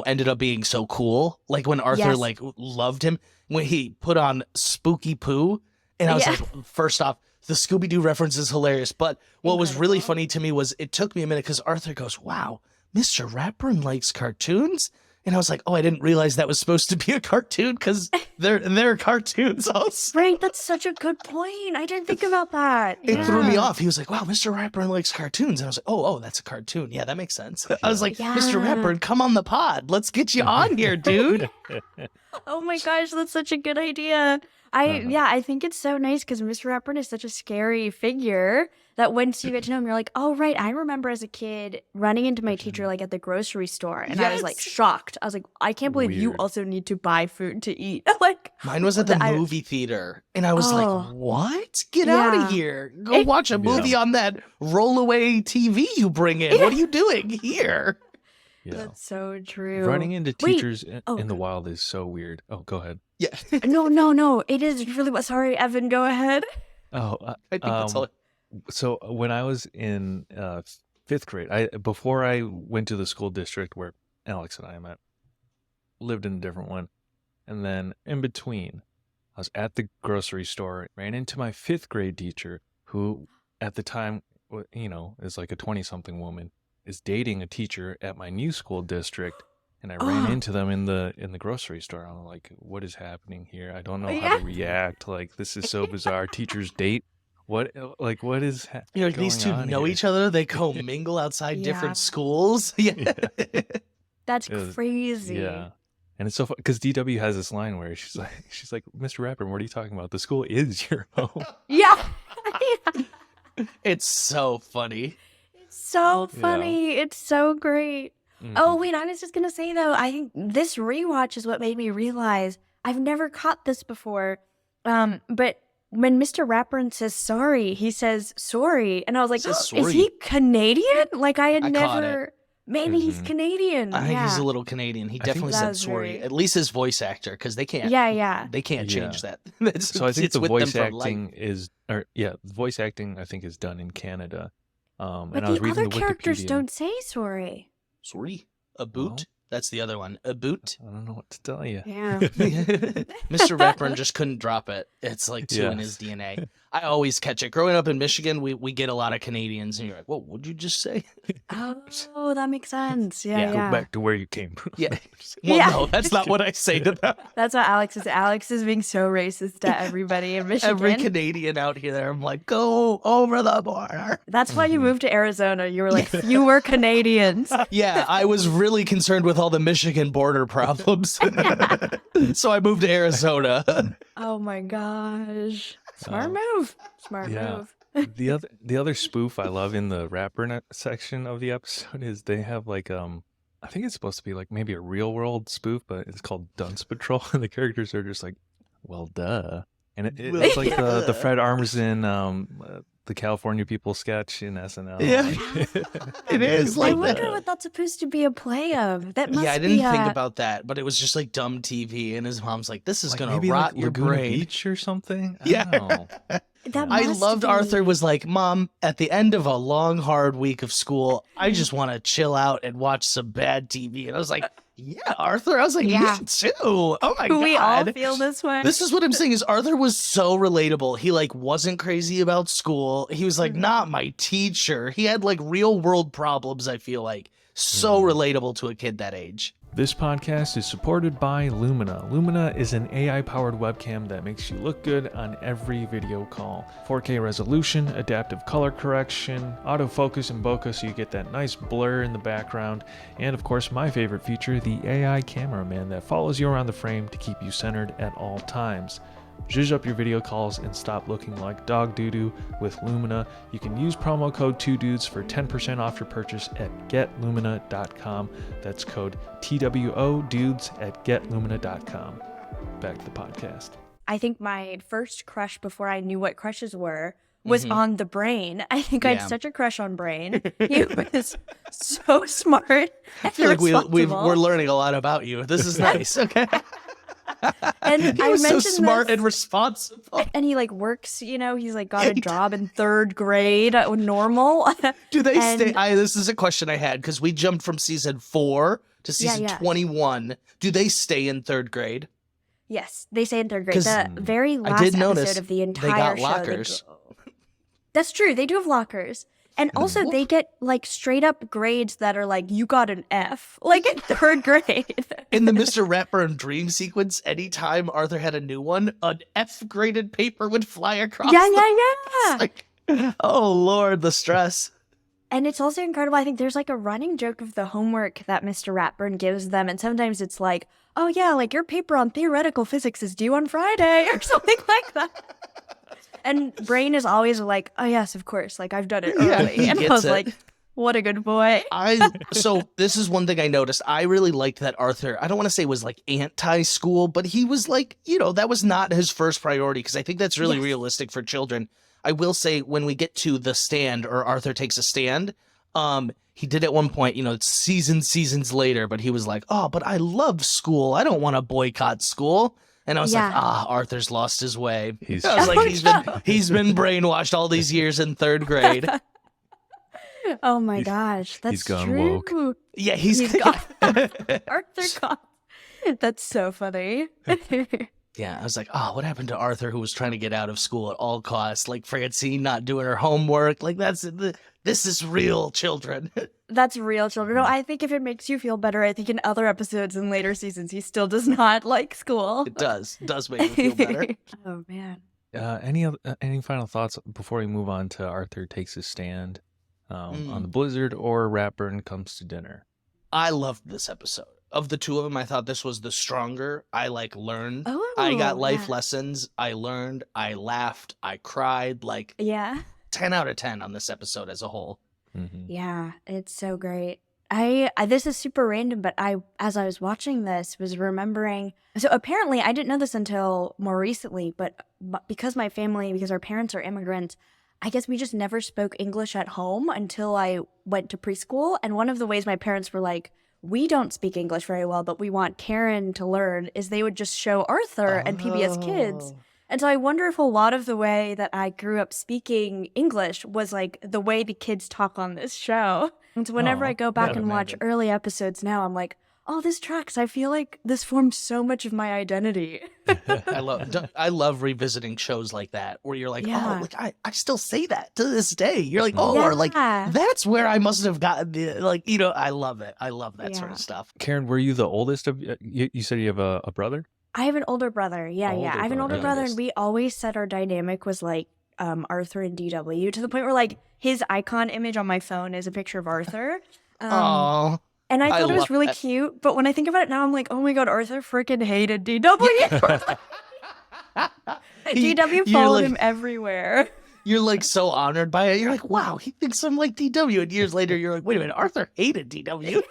ended up being so cool. Like when Arthur Yes. loved him when he put on Spooky Poo. And I was Yeah. like, first off, the Scooby-Doo reference is hilarious. But what was really Incredible. funny to me was it took me a minute because Arthur goes, wow, Mr. Ratburn likes cartoons? And I was like, oh, I didn't realize that was supposed to be a cartoon because they're cartoons also. Right, that's such a good point. I didn't think about that. It threw me Yeah. off. He was like, wow, Mr. Ratburn likes cartoons. And I was like, oh, that's a cartoon. Yeah, that makes sense. I was like, Mr. Yeah. Ratburn, come on the pod. Let's get you on here, dude. Oh my gosh, that's such a good idea. I think it's so nice because Mr. Ratburn is such a scary figure that once you get to know him, you're like, oh right, I remember as a kid running into my teacher like at the grocery store, and I was like Yes. shocked. I was like, I can't believe you Weird. also need to buy food to eat. Like Mine was at the I- movie theater, and I was Oh. like, what? Get out Yeah. of here. Go watch a movie Yeah. on that rollaway TV you bring in. What are you doing here? Yeah. That's so true. Running into Wait. teachers Oh. in the wild is so weird. Oh, go ahead. Yeah. No. It is really. Sorry, Evan. Go ahead. Oh, I think that's all. So when I was in fifth grade, before I went to the school district where Alex and I met, lived in a different one, and then in between, I was at the grocery store, ran into my fifth grade teacher, who at the time, is like a 20-something woman, is dating a teacher at my new school district. And I ran into them in the grocery store. I'm like, what is happening here? I don't know how to react. Like, this is so bizarre. Teachers date. What is You're like, these two going on know here? each other. They commingle outside Yeah. different schools. Yeah. That's It was- crazy. Yeah. And it's so fun because DW has this line where she's like, Mr. Rapper, what are you talking about? The school is your home. Yeah. It's so funny. It's so funny. It's so great. Oh, wait, I was just going to say, though, I think this rewatch is what made me realize I've never caught this before. But when Mr. Ratburn says sorry, he says sorry. And I was like, Says is sorry. he Canadian? Like, I had I caught never. Maybe he's Mhm. Canadian. I think yeah. he's a little Canadian. He I think definitely that said was sorry. very- At least his voice actor, because they can't. Yeah. They can't change that. That's- So I think it's the with them voice for life. acting the voice acting I think is done in Canada. But And I was the reading other the characters Wikipedia. don't say sorry. Sorry. A boot? Well. That's the other one. A boot? I don't know what to tell you. Yeah. Mr. Ratburn just couldn't drop it. It's like two in his Yes. DNA. I always catch it. Growing up in Michigan, we get a lot of Canadians, and you're like, "Whoa, what'd you just say?" Oh, that makes sense. Yeah. Go back to where you came from. Yeah. Well, Yeah. no, that's not what I say to them. That's what Alex is. Alex is being so racist to everybody in Michigan. Every Canadian out here, I'm like, "Go over the border." That's why you Mm-hmm. moved to Arizona. You were like, fewer Canadians. Yeah, I was really concerned with all the Michigan border problems, so I moved to Arizona. Oh my gosh. Smart move. Smart yeah. move. The other spoof I love in the rapper section of the episode is they have like I think it's supposed to be like maybe a real world spoof, but it's called Dunce Patrol, and the characters are just like, well, duh, and it's like the Fred Armisen the California People sketch in SNL. Yeah. It is I like wonder that. what that's supposed to be a play of. That must Yeah, I be didn't think a- about that, but it was just like dumb TV, and his mom's like, "This is Like gonna maybe rot like your Laguna brain." Beach or something. I Yeah. don't know. That I must loved be. Arthur was like, "Mom, at the end of a long, hard week of school, I just want to chill out and watch some bad TV." And I was like, "Yeah, Arthur." I was like, Yeah. "Me too." Oh my god. We all feel this way. This is what I'm saying is Arthur was so relatable. He like wasn't crazy about school. He was like not my teacher. He had like real world problems, I feel like. So relatable to a kid that age. This podcast is supported by Lumina. Lumina is an AI-powered webcam that makes you look good on every video call. 4K resolution, adaptive color correction, autofocus and bokeh so you get that nice blur in the background, and of course my favorite feature, the AI cameraman that follows you around the frame to keep you centered at all times. Zhuzh up your video calls and stop looking like dog doo-doo with Lumina. You can use promo code 2dudes for 10% off your purchase at getlumina.com. That's code TWO dudes at getlumina.com. Back to the podcast. I think my first crush before I knew what crushes were was on the Brain. I think I had such a crush on Brain. He was so smart. I feel like we're learning a lot about you. This is nice. Okay. And he I was so mentioned smart this, and responsible. and he like works, you know, he's like got a job in 3rd grade, normal. Do they And- stay? This is a question I had because we jumped from season 4 to season 21. Do they stay in 3rd grade? Yes, they say in 3rd grade. 'Cause The very last did notice episode of the entire they got show. lockers. That's true. They do have lockers. And also they get like straight up grades that are like, you got an F, like in 3rd grade. In the Mr. Ratburn dream sequence, anytime Arthur had a new one, an F-graded paper would fly across. Yeah. It's like, oh Lord, the stress. And it's also incredible. I think there's like a running joke of the homework that Mr. Ratburn gives them. And sometimes it's like, oh yeah, like your paper on theoretical physics is due on Friday or something like that. And Brain is always like, oh yes, of course. Like I've done it early. he And I gets was it. like, what a good boy. So this is one thing I noticed. I really liked that Arthur, I don't want to say was like anti-school, but he was like, you know, that was not his first priority because I think that's really realistic for children. I will say when we get to the stand or Arthur takes a stand, he did at one point, you know, it's seasons later, but he was like, oh, but I love school. I don't want to boycott school. And I was like, Arthur's lost his way. I was like, he's been brainwashed all these years in 3rd grade. Oh my gosh, that's he's gone true. woke. Yeah, he's gone. Arthur gone. That's so funny. Yeah, I was like, oh, what happened to Arthur who was trying to get out of school at all costs? Like Francine not doing her homework. Like this is real children. That's real children. No, I think if it makes you feel better, I think in other episodes in later seasons, he still does not like school. It does make me feel better. Oh man. Any final thoughts before we move on to Arthur takes his stand on the Blizzard or Ratburn comes to dinner? I loved this episode. Of the two of them, I thought this was the stronger. I learned. Oh, I got life lessons. I learned. I laughed. I cried. 10 out of 10 on this episode as a whole. Mm-hmm. Yeah, it's so great. I this is super random, but as I was watching this was remembering. So apparently I didn't know this until more recently, but because our parents are immigrants, I guess we just never spoke English at home until I went to preschool. And one of the ways my parents were like, we don't speak English very well, but we want Karen to learn, is they would just show Arthur and PBS Kids. And so I wonder if a lot of the way that I grew up speaking English was like the way the kids talk on this show. And so whenever I go back and watch early episodes now, I'm like, oh, this tracks. I feel like this formed so much of my identity. I love revisiting shows like that where you're like, oh, like I still say that to this day. You're like, oh, or like that's where I must have gotten the, I love it. I love that sort of stuff. Karen, were you the oldest of you said you have a brother? I have an older brother. I have an older brother, and we always said our dynamic was like Arthur and DW, to the point where like his icon image on my phone is a picture of Arthur. Oh. And I thought it was really cute, but when I think about it now, I'm like, oh my god, Arthur freaking hated DW. DW followed him everywhere. You're like so honored by it. You're like, wow, he thinks I'm like DW. And years later, you're like, wait a minute, Arthur hated DW.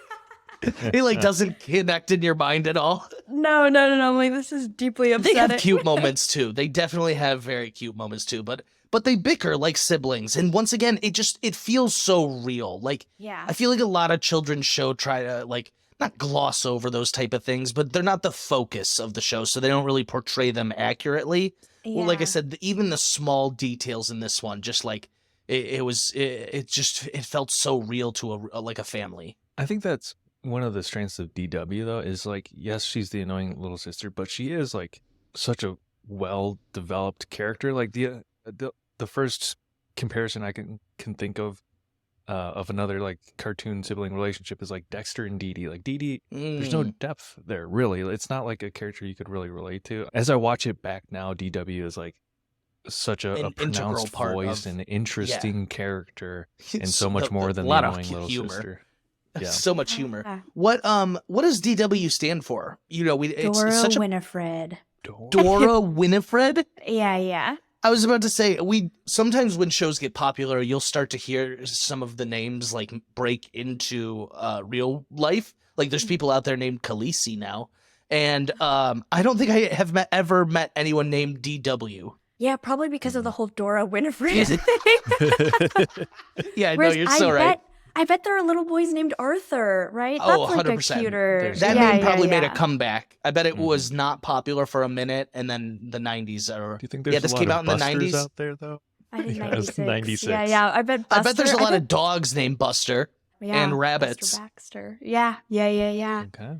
He doesn't connect in your mind at all. No. I'm like, this is deeply upsetting. They have cute moments too. They definitely have very cute moments too. But they bicker like siblings. And once again, it feels so real. I feel like a lot of children's show try to not gloss over those type of things, but they're not the focus of the show. So they don't really portray them accurately. Yeah. Well, like I said, even the small details in this one, just it felt so real to a family. I think that's one of the strengths of DW though, is yes, she's the annoying little sister, but she is such a well-developed character. The first comparison I can think of another cartoon sibling relationship is Dexter and Dee Dee. Dee Dee, there's no depth there really. It's not like a character you could really relate to. As I watch it back now, DW is such a pronounced voice and interesting character, and so much more than the annoying little sister. Yeah. So much humor. What does DW stand for? Dora it's such Winifred. Dora Winifred? Yeah. I was about to say, we sometimes when shows get popular, you'll start to hear some of the names like break into real life. Like there's people out there named Khaleesi now. And I don't think I have ever met anyone named DW. Yeah, probably because of the whole Dora Winifred thing. Yeah, no, Whereas you're so right. I bet there are little boys named Arthur, right? Oh, That's like 100%. a cuter. That yeah, name probably yeah, made a yeah. comeback. I bet it was not popular for a minute, and then the 90s are. Do you think there's this a lot came of out in the Busters 90s. out there though? I did Yeah, 96. 96. Yeah. I bet Buster. I bet there's a lot of dogs named Buster and rabbits. Buster Baxter. Yeah. Okay.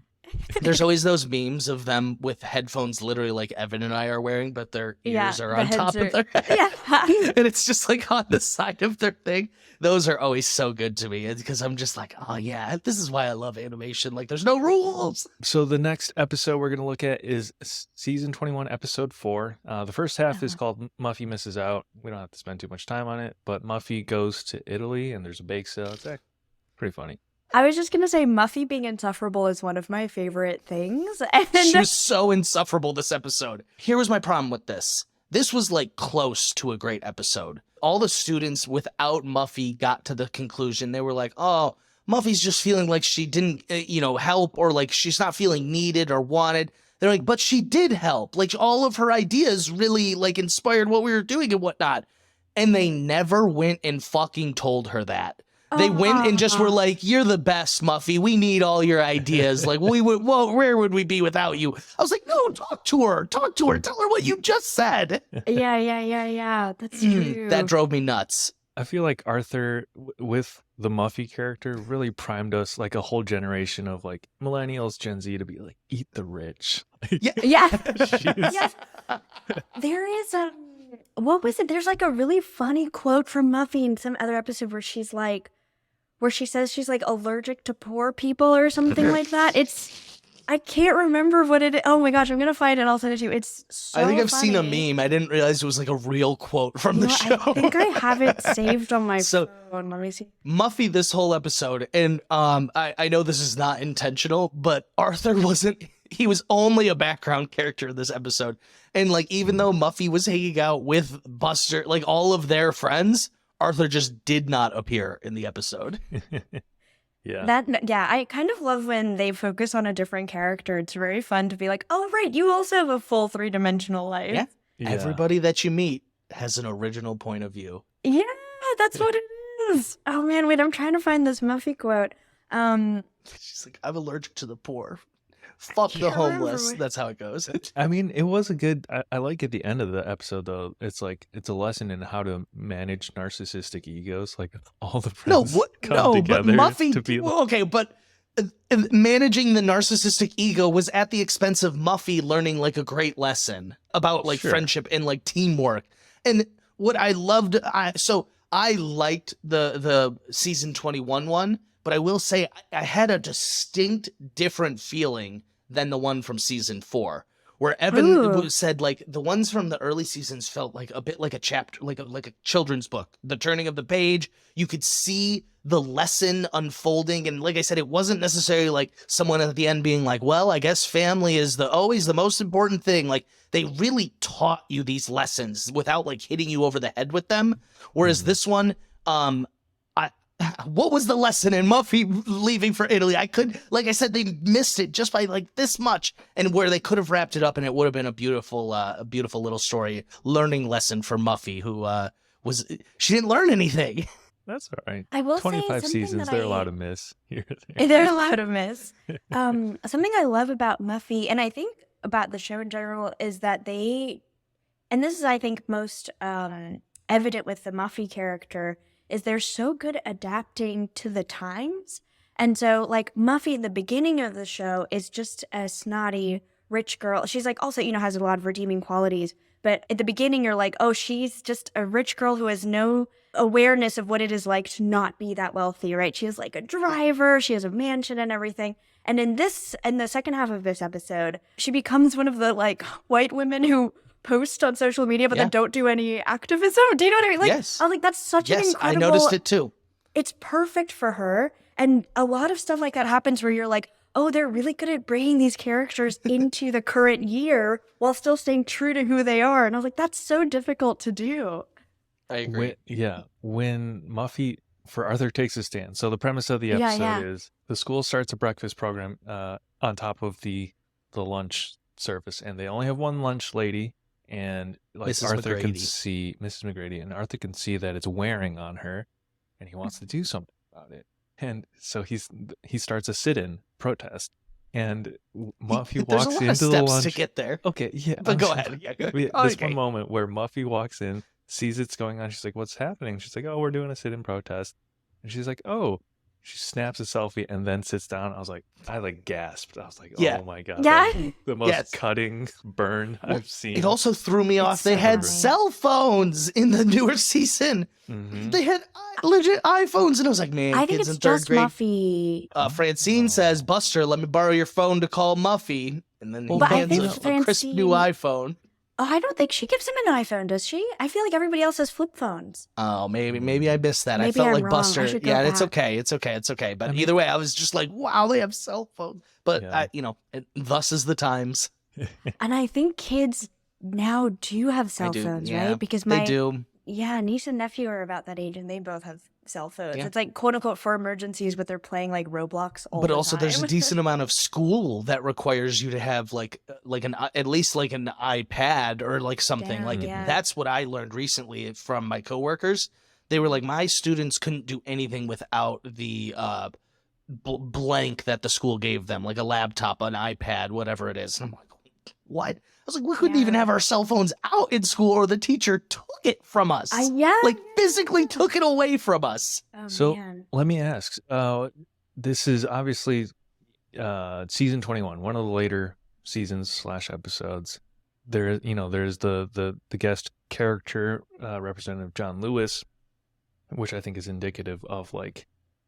There's always those memes of them with headphones literally like Evan and I are wearing, but their ears are the on heads top are- of their head. Yeah. And it's just like on the side of their thing. Those are always so good to me because I'm just like, oh yeah, this is why I love animation. Like there's no rules. So the next episode we're going to look at is season 21, episode 4. The first half is called Muffy Misses Out. We don't have to spend too much time on it, but Muffy goes to Italy and there's a bake sale. It's actually pretty funny. I was just going to say Muffy being insufferable is one of my favorite things. And She was so insufferable this episode. Here was my problem with this. This was like close to a great episode. All the students without Muffy got to the conclusion. They were like, oh, Muffy's just feeling like she didn't, help, or like she's not feeling needed or wanted. They're like, but she did help. Like all of her ideas really like inspired what we were doing and whatnot. And they never went and fucking told her that. They went and just were like, you're the best, Muffy. We need all your ideas. Like, where would we be without you? I was like, no, talk to her. Tell her what you just said. Yeah. That's true. That drove me nuts. I feel like Arthur, with the Muffy character, really primed us, like a whole generation of like millennials, Gen Z, to be like, eat the rich. Yeah. Yes. There is what was it? There's like a really funny quote from Muffy in some other episode where she says she's like allergic to poor people or something like that. I can't remember what it is. Oh my gosh, I'm gonna find it and I'll send it to you. It's so I think I've funny. seen a meme. I didn't realize it was like a real quote from the show. I think I have it saved on my So- phone. Let me see. Muffy this whole episode, and I know this is not intentional, but Arthur he was only a background character in this episode. And like even though Muffy was hanging out with Buster, like all of their friends, Arthur just did not appear in the episode. Yeah. I kind of love when they focus on a different character. It's very fun to be like, oh right, you also have a full 3-dimensional life. Yeah. Yeah. Everybody that you meet has an original point of view. Yeah, that's what it is. Oh man, wait, I'm trying to find this Muffy quote. She's like, I'm allergic to the poor. Fuck the can't remember homeless. what- That's how it goes. I mean, it was a good. I like at the end of the episode though. It's like it's a lesson in how to manage narcissistic egos. Like all the friends come but together Muffy. to be like, Well, okay, but managing the narcissistic ego was at the expense of Muffy learning like a great lesson about like Sure. friendship and like teamwork. And what I loved, I liked the season 21 one, but I will say I had a distinct different feeling than the one from season 4. Where Evan Ooh. said like the ones from the early seasons felt like a bit like a chapter, like a children's book. The turning of the page, you could see the lesson unfolding, and like I said, it wasn't necessarily like someone at the end being like, "Well, I guess family is always the most important thing." Like they really taught you these lessons without like hitting you over the head with them. Whereas this one, what was the lesson in Muffy leaving for Italy? Like I said, they missed it just by like this much, and where they could have wrapped it up, and it would have been a beautiful little story, learning lesson for Muffy, who she didn't learn anything. that's all right. I will say 25 something seasons, that they're I- allowed to miss here. or there. They're allowed to miss. Something I love about Muffy, and I think about the show in general, is that and this is, I think, most evident with the Muffy character, is they're so good at adapting to the times. And so, like, Muffy in the beginning of the show is just a snotty, rich girl. She's, like, also, has a lot of redeeming qualities. But at the beginning, you're like, oh, she's just a rich girl who has no awareness of what it is like to not be that wealthy, right? She has, like, a driver. She has a mansion and everything. And in the second half of this episode, she becomes one of the, like, white women who post on social media but Yeah. then don't do any activism. Do you know what I mean? Like, Yes. I was like, that's such an Yes, incredible... I noticed it too. It's perfect for her. And a lot of stuff like that happens where you're like, oh, they're really good at bringing these characters into the current year while still staying true to who they are. And I was like, that's so difficult to do. I agree. When Muffy for Arthur Takes a Stand. So the premise of the Yeah, episode yeah. is the school starts a breakfast program on top of the lunch service, and they only have one lunch lady, and like Mrs. Arthur can McGrady. see Mrs. McGrady, and Arthur can see that it's wearing on her, and he wants to do something about it. And so he starts a sit-in protest, and Muffy There's a walks lot into of the steps lunch. to get there. Okay, yeah, But I'm go sorry. ahead. Yeah, go This okay. one moment where Muffy walks in, sees it's going on. She's like, "What's happening?" She's like, "Oh, we're doing a sit-in protest." And she's like, "Oh." She snaps a selfie and then sits down. I gasped. I was like, Yeah. "Oh my god!" Yeah. That's the most Yes. cutting burn I've seen. It also threw me off. They so had funny. cell phones in the newer season. Mhm. They had legit iPhones, and I was like, man, I think kids it's in third just grade. Muffy. Francine says, "Buster, let me borrow your phone to call Muffy," and then he But I hands think a crisp new Francine- iPhone. Oh, I don't think she gives him an iPhone, does she? I feel like everybody else has flip phones. Oh, maybe I missed that. I Maybe felt I'm like wrong. I Buster. should go Yeah, it's back. okay. But I mean- either way, I was just like, wow, they have cell phones. But Yeah. thus is the times. And I think kids now do have cell do, phones, yeah. right? Because They my do. niece and nephew are about that age, and they both have cell phones. Yeah. It's like quote unquote for emergencies, but they're playing like Roblox all But the also, there's a time. decent amount of school that requires you to have at least like an iPad or like something. Damn, like yeah. that's what I learned recently from my coworkers. They were like, my students couldn't do anything without the blank that the school gave them, like a laptop, an iPad, whatever it is. And I'm like, what? I was like, we couldn't even Yeah. have our cell phones out in school, or the teacher took it from us. Yeah. Like physically took it away from us. Oh, So man. let me ask. This is obviously season 21, one of the later seasons / episodes. There's the guest character, Representative John Lewis, which I think is indicative of like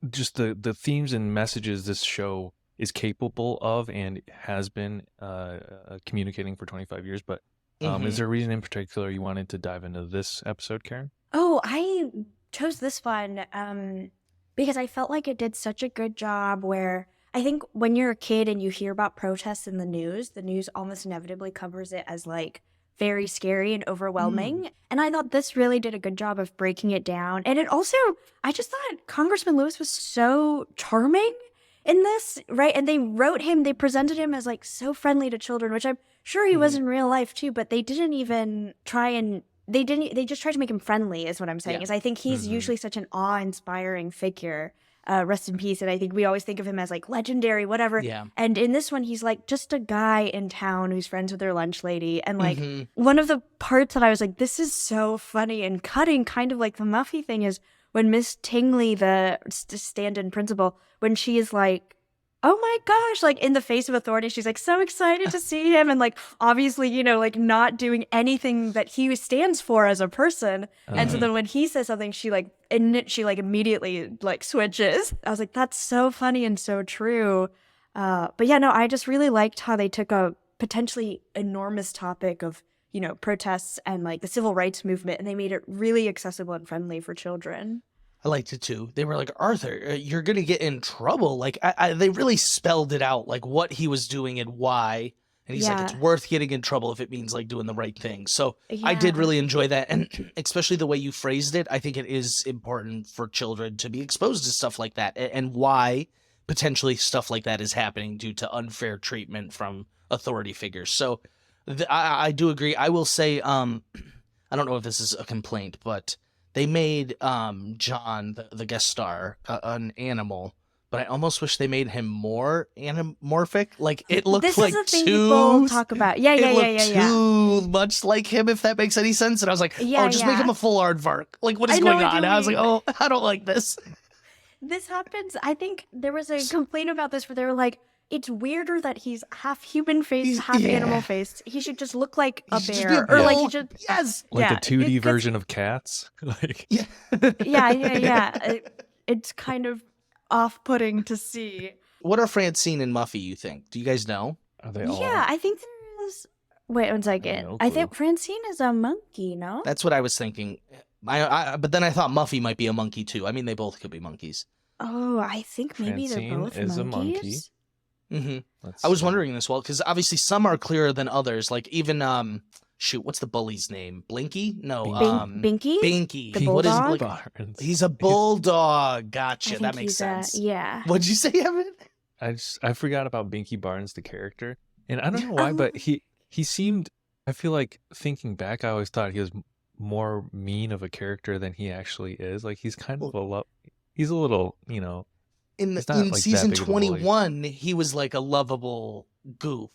just the themes and messages this show is capable of and has been communicating for 25 years. But Mhm. is there a reason in particular you wanted to dive into this episode, Karen? Oh, I chose this one because I felt like it did such a good job where I think when you're a kid and you hear about protests in the news almost inevitably covers it as like very scary and overwhelming. And I thought this really did a good job of breaking it down. And it also, I just thought Congressman Lewis was so charming in this, right? And they presented him as like so friendly to children, which I'm sure he was in real life too, but they didn't even they just tried to make him friendly is what I'm saying. Yeah. Is I think he's usually such an awe-inspiring figure. Rest in peace. And I think we always think of him as like legendary, whatever. Yeah. And in this one, he's like just a guy in town who's friends with their lunch lady. And like Mhm. one of the parts that I was like, this is so funny and cutting, kind of like the Muffy thing, is when Miss Tingley, the stand-in principal, when she is like, oh my gosh, like in the face of authority, she's like so excited to see him, and like obviously, like not doing anything that he stands for as a person. And so then when he says something, she immediately like switches. I was like, that's so funny and so true. But yeah, no, I just really liked how they took a potentially enormous topic of protests and like the civil rights movement, and they made it really accessible and friendly for children. I liked it too. They were like, Arthur, you're going to get in trouble. Like, they really spelled it out, like what he was doing and why. And he's like, Yeah. it's worth getting in trouble if it means like doing the right thing. So I did Yeah. really enjoy that. And especially the way you phrased it, I think it is important for children to be exposed to stuff like that and why potentially stuff like that is happening due to unfair treatment from authority figures. So I do agree. I will say, I don't know if this is a complaint, but they made John, the guest star, an animal, but I almost wish they made him more anamorphic. Like it looked This like is a thing too. people talk about. Yeah, It looked too much like him, if that makes any sense. And I was like, Yeah, oh, just make yeah. him a full aardvark. Like, what is I know going what on? you And I was like, mean. oh, I don't like this. This happens. I think there was a complaint about this where they were like, it's weirder that he's half human faced, half Yeah. animal faced. He should just look like a He should just bear. be a Or like he bull. should. Yes. Like Yeah, a 2D it gets- version of Cats? Like Yeah. Yeah. It's kind of off putting to see. What are Francine and Muffy, you think? Do you guys know? are they all Yeah, I think there's. Wait one second. no I clue. think Francine is a monkey, no? That's what I was thinking. But then I thought Muffy might be a monkey too. I mean, they both could be monkeys. Oh, I think maybe Francine they're both is a monkey. monkeys. Mm-hmm. Let's I was see. wondering this, well, because obviously some are clearer than others. Like even shoot, what's the bully's name? Blinky? No, Binky? Binky. The What is bulldog? Barnes. He's a bulldog. I Gotcha. think That makes he's sense. yeah. What'd you say, Evan? I forgot about Binky Barnes, the character, and I don't know why, Oh. but he seemed. I feel like thinking back, I always thought he was more mean of a character than he actually is. Like he's kind of he's a little, In He's not, in like, that season big of a bully. 21, he was like a lovable goof.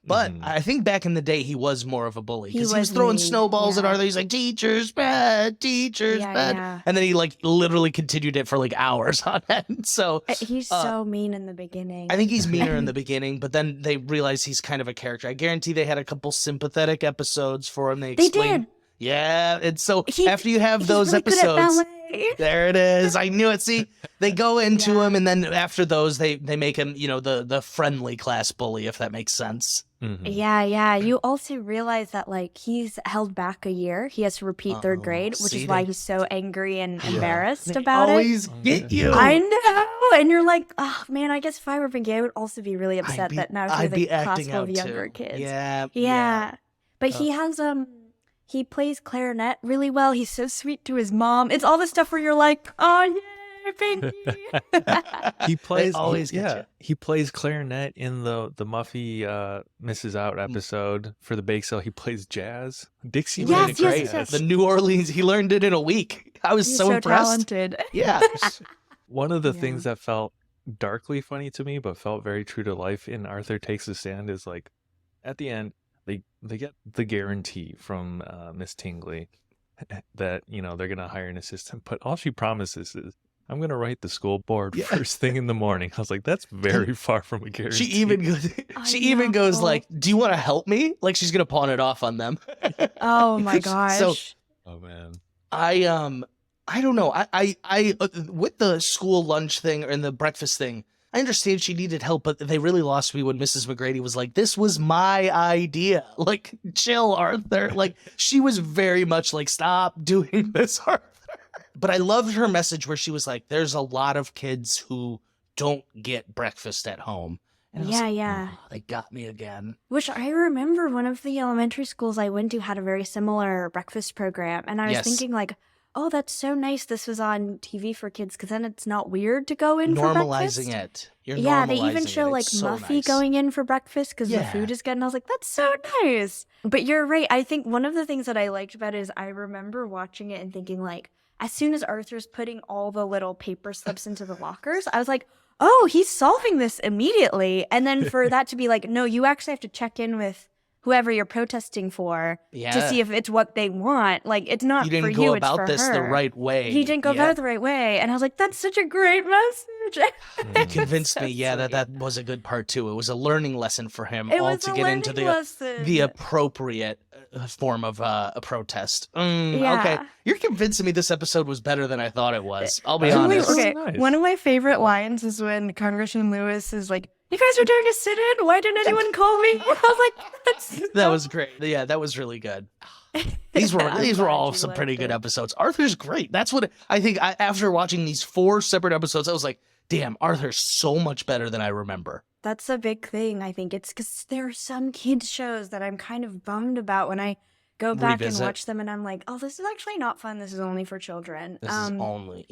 But Mhm. I think back in the day, he was more of a bully He because he was was throwing mean, snowballs at yeah. Arthur. He's like, teacher's bad, teacher's Yeah, bad. yeah. And then he like literally continued it for like hours on end. So He's so mean in the beginning. I think he's meaner in the beginning, but then they realize he's kind of a character. I guarantee they had a couple sympathetic episodes for him. They They explained. did. Yeah, and so He- after you have He's those really good at episodes, ballet. there it is. I knew it. See, they go into Yeah. him, and then after those, they make him, the friendly class bully, if that makes sense. Mhm. Yeah. You also realize that like he's held back a year. He has to repeat Oh, third grade, which see, is why they- he's so angry and Yeah. embarrassed They about it. always get you. I know, and you're like, oh man. I guess if I were Pinky, I would also be really upset that now I'd he's be a class acting full out of younger too. kids. Yeah. Yeah. But he has he plays clarinet really well. He's so sweet to his mom. It's all the stuff where you're like, oh yay, Pinky. He plays always get you. He plays clarinet in the Muffy misses out episode for the bake sale. He plays jazz. Dixie Yes, Ray yes, plays yes. The New Orleans, he learned it in a week. I was He's so impressed. talented. Yeah. One of the Yeah. things that felt darkly funny to me, but felt very true to life in Arthur Takes a Stand is like, at the end, they get the guarantee from Miss Tingley that they're gonna hire an assistant, but all she promises is, I'm gonna write the school board Yeah. first thing in the morning. I was like, that's very far from a guarantee. She even goes. I She even goes know. like, "Do you want to help me?" Like she's gonna pawn it off on them. Oh my gosh. So Oh man. I don't know. I with the school lunch thing and the breakfast thing, I understand she needed help, but they really lost me when Mrs. McGrady was like, "This was my idea." Like, chill, Arthur. Like, she was very much like, "Stop doing this, Arthur." But I loved her message where she was like, "There's a lot of kids who don't get breakfast at home." And I was like, Yeah. "Oh, they got me again." Which I remember one of the elementary schools I went to had a very similar breakfast program. And I was Yes. thinking like, oh, that's so nice this was on TV for kids because then it's not weird to go in for Normalizing breakfast. it. You're Yeah, they even normalizing show it. like It's so Muffy nice. going in for breakfast because the Yeah. food is good. And I was like, that's so nice. But you're right. I think one of the things that I liked about it is I remember watching it and thinking like, as soon as Arthur's putting all the little paper slips into the lockers, I was like, oh, he's solving this immediately. And then for that to be like, no, you actually have to check in with whoever you're protesting for Yeah. to see if it's what they want. Like, it's not You didn't for go you, about it's for this her. the right way. He didn't go about it the right way. And I was like, that's such a great message. It convinced So me, yeah, sweet. that was a good part too. It was a learning lesson for him, It all was to a get into learning lesson. the appropriate form of a protest. Okay, Yeah. you're convincing me this episode was better than I thought it was. I'll be Wait, honest. wait, Okay, Nice. one of my favorite lines is when Congressman Lewis is like, "You guys are doing a sit-in. Why didn't anyone call me?" I was like, "That's That was great. Yeah, that was really good. These were I'm these were glad all you some liked pretty good it. episodes. Arthur's great. That's what I think. After watching these 4 separate episodes, I was like, "Damn, Arthur's so much better than I remember." That's a big thing. I think it's because there are some kids shows that I'm kind of bummed about when I go back Revisit. and watch them, and I'm like, "Oh, this is actually not fun. This is only for children." This is only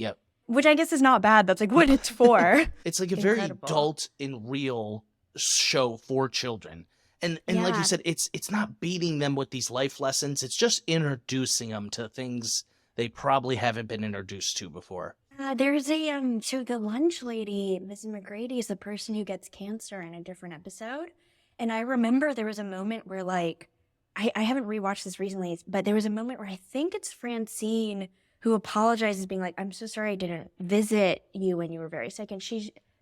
Which I guess is not bad. That's like what it's for. It's like a very Incredible. adult and real show for children. And like Yeah. you said, it's not beating them with these life lessons. It's just introducing them to things they probably haven't been introduced to before. There's a so the lunch lady, Mrs. McGrady, is the person who gets cancer in a different episode. And I remember there was a moment where like I haven't rewatched this recently, but there was a moment where I think it's Francine who apologizes, being like, "I'm so sorry I didn't visit you when you were very sick." And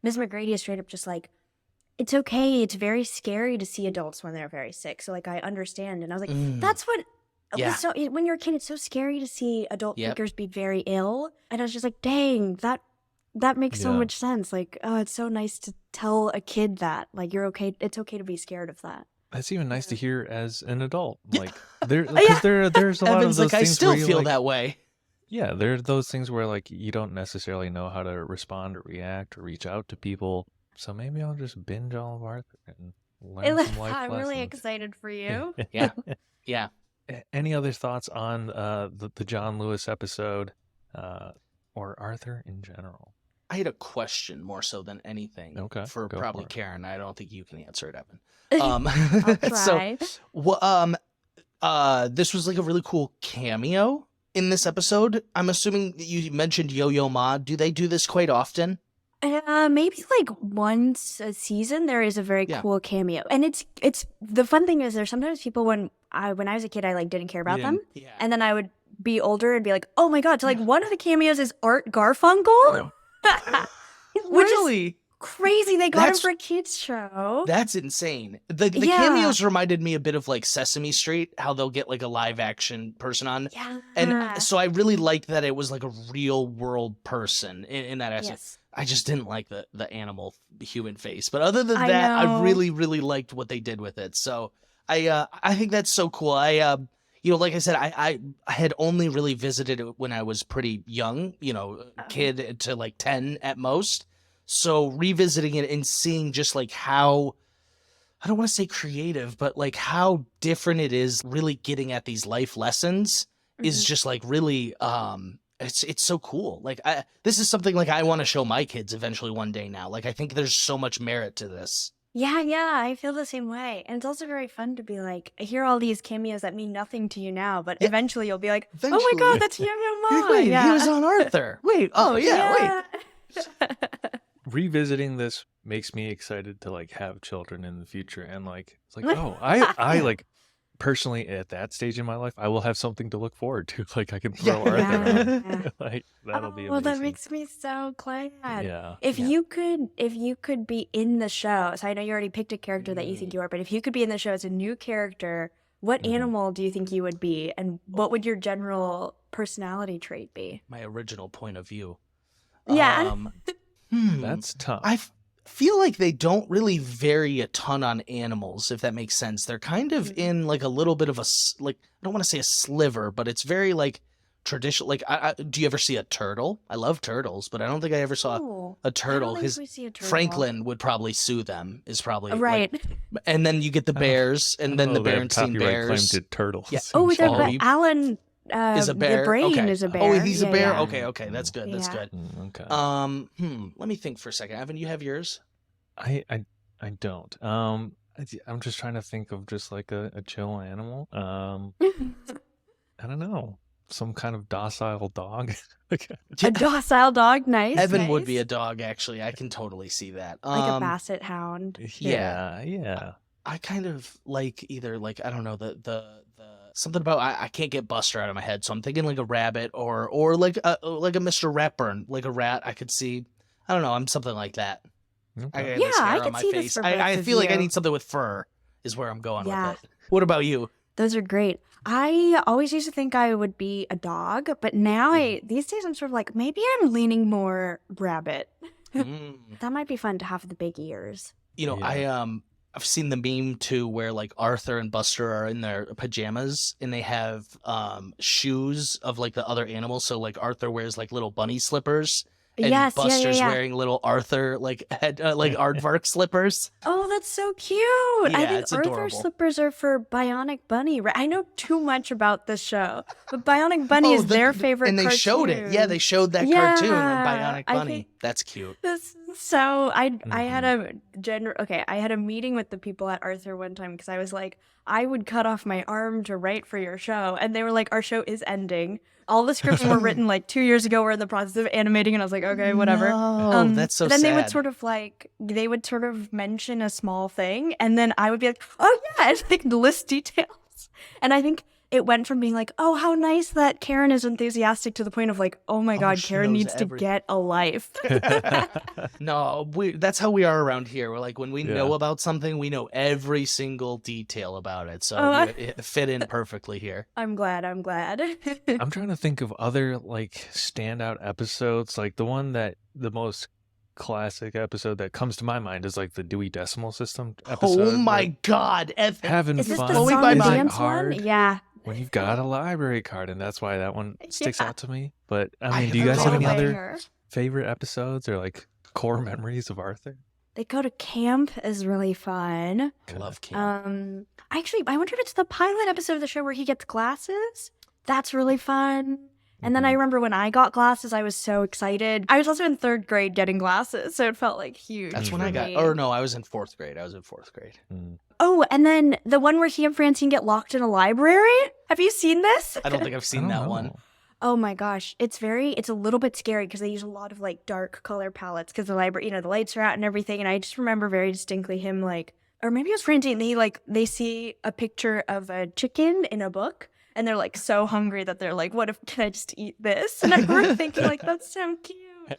Ms. McGrady is straight up just like, "It's okay. It's very scary to see adults when they're very sick. So like I understand." And I was like, Mm. that's what. Yeah. So when you're a kid, it's so scary to see adult Yep. figures be very ill. And I was just like, dang, that makes so Yeah. much sense. Like, oh, it's so nice to tell a kid that like you're okay. It's okay to be scared of that. That's even nice to hear as an adult. Yeah. Like there's a lot Evan's of those like, I things still where you, feel like, that way. Yeah, there are those things where like you don't necessarily know how to respond or react or reach out to people. So maybe I'll just binge all of Arthur and learn some life I'm really lessons. excited for you. Yeah. Yeah. Any other thoughts on the John Lewis episode or Arthur in general? I had a question more so than anything. Okay, For go probably for it. Karen. I don't think you can answer it, Evan. I'll try. This was like a really cool cameo in this episode. I'm assuming that you mentioned Yo-Yo Ma. Do they do this quite often? Maybe like once a season there is a very Yeah. cool cameo, and it's the fun thing is there's sometimes people when I was a kid I like didn't care about them, Yeah. and then I would be older and be like, oh my god, so like one of the cameos is Art Garfunkel, which is Really? crazy. They got him That's- for a kids show. That's insane. The Yeah. cameos reminded me a bit of like Sesame Street, how they'll get like a live action person on. Yeah, And so I really liked that it was like a real world person in that aspect. yes. I just didn't like the animal human face. But other than I that, I know. really, really liked what they did with it. So I think that's so cool. Like I said, I had only really visited it when I was pretty young, a kid to like 10 at most. So revisiting it and seeing just like how, I don't want to say creative, but like how different it is really getting at these life lessons is Mhm. just like really, it's so cool. Like this is something like I want to show my kids eventually one day now. Like I think there's so much merit to this. Yeah, I feel the same way. And it's also very fun to be like, I hear all these cameos that mean nothing to you now, but Yeah. eventually you'll be like, oh Eventually. my god, that's Yo-Yo Ma. Wait, yeah. he was on Arthur. Wait, oh yeah, wait. Revisiting this makes me excited to like have children in the future, and like it's like, oh, I like personally at that stage in my life I will have something to look forward to. Like I can throw Yeah. Arthur Yeah. on. Like that'll be amazing. Well, that makes me so glad. Yeah. If Yeah. you could be in the show, so I know you already picked a character that you think you are, but if you could be in the show as a new character, what Mhm. animal do you think you would be, and what would your general personality trait be? My original point of view. Yeah. That's tough. I feel like they don't really vary a ton on animals, if that makes sense. They're kind of in like a little bit of like, I don't want to say a sliver, but it's very like traditional. Like, do you ever see a turtle? I love turtles, but I don't think I ever saw Ooh, a I turtle. don't think His we see a turtle. Franklin would probably sue them. Is probably like- Right. and then you get the bears, and then the Berenstein copyright claim Bears. to turtles. Yeah. Oh, in they're Oh, China. you- Alan Is a bear. The brain Okay. is a bear. Oh, he's a Yeah, bear. yeah. Okay, that's good. That's Yeah. good. Okay. Let me think for a second. Evan, you have yours? I don't. I'm just trying to think of just like a chill animal. I don't know. Some kind of docile dog. A docile dog, nice. Evan would be nice. a dog, actually. I can totally see that. like a basset hound. Yeah. I kind of like either like I don't know the something about I can't get Buster out of my head, so I'm thinking like a rabbit or like a Mr. Ratburn, like a rat. I could see. I don't know. I'm something like that. Okay. I have Yeah, this hair I on could my see this face. for I both of feel like I you. need something with fur. Is where I'm going Yeah. with it. What about you? Those are great. I always used to think I would be a dog, but now these days I'm sort of like, maybe I'm leaning more rabbit. Mm. That might be fun to have the big ears. Yeah. I've seen the meme too where like Arthur and Buster are in their pajamas and they have shoes of like the other animals. So like Arthur wears like little bunny slippers and Yes, yeah, Buster's yeah. wearing little Arthur like head like aardvark slippers. Oh, that's so cute. I Yeah, think it's Arthur adorable. slippers are for Bionic Bunny. Right? I know too much about the show, but Bionic Bunny is their favorite and they cartoon. showed it. Yeah, they showed that Yeah, cartoon of Bionic I Bunny. think- That's cute. So I had a I had a meeting with the people at Arthur one time because I was like, I would cut off my arm to write for your show, and they were like, our show is ending. All the scripts were written like 2 years ago. We're in the process of animating, and I was like, okay, whatever. No, that's so but then sad. they would sort of mention a small thing, and then I would be like, oh yeah, and like list details. And I think it went from being like, oh, how nice that Karen is enthusiastic to the point of like, oh my God, she Karen knows needs to everything. get a life. No, that's how we are around here. We're like when we Yeah. know about something, we know every single detail about it. So Oh, it fit in perfectly here. I'm glad. I'm trying to think of other like standout episodes. Like the most classic episode that comes to my mind is like the Dewey Decimal System episode. Oh my like, God, Evan. having Is this fun the Blowing song my and mind. dance hard one? Yeah. when you've got a library card, and that's why that one sticks Yeah. out to me. But I I mean, do you haven't guys have thought any about other Banger. favorite episodes or like core memories of Arthur? They go to camp is really fun. I love camp. Actually, I wonder if it's the pilot episode of the show where he gets glasses. That's really fun. And then I remember when I got glasses, I was so excited. I was also in 3rd grade getting glasses, so it felt like huge. That's when for I got, me. or no, I was in 4th grade. Oh, and then the one where he and Francine get locked in a library. Have you seen this? I don't think I've seen that one. Oh my gosh, it's a little bit scary because they use a lot of like dark color palettes because the library, the lights are out and everything. And I just remember very distinctly him like, or maybe it was Francine. They see a picture of a chicken in a book. And they're like so hungry that they're like, can I just eat this? And I remember thinking like, that's so cute.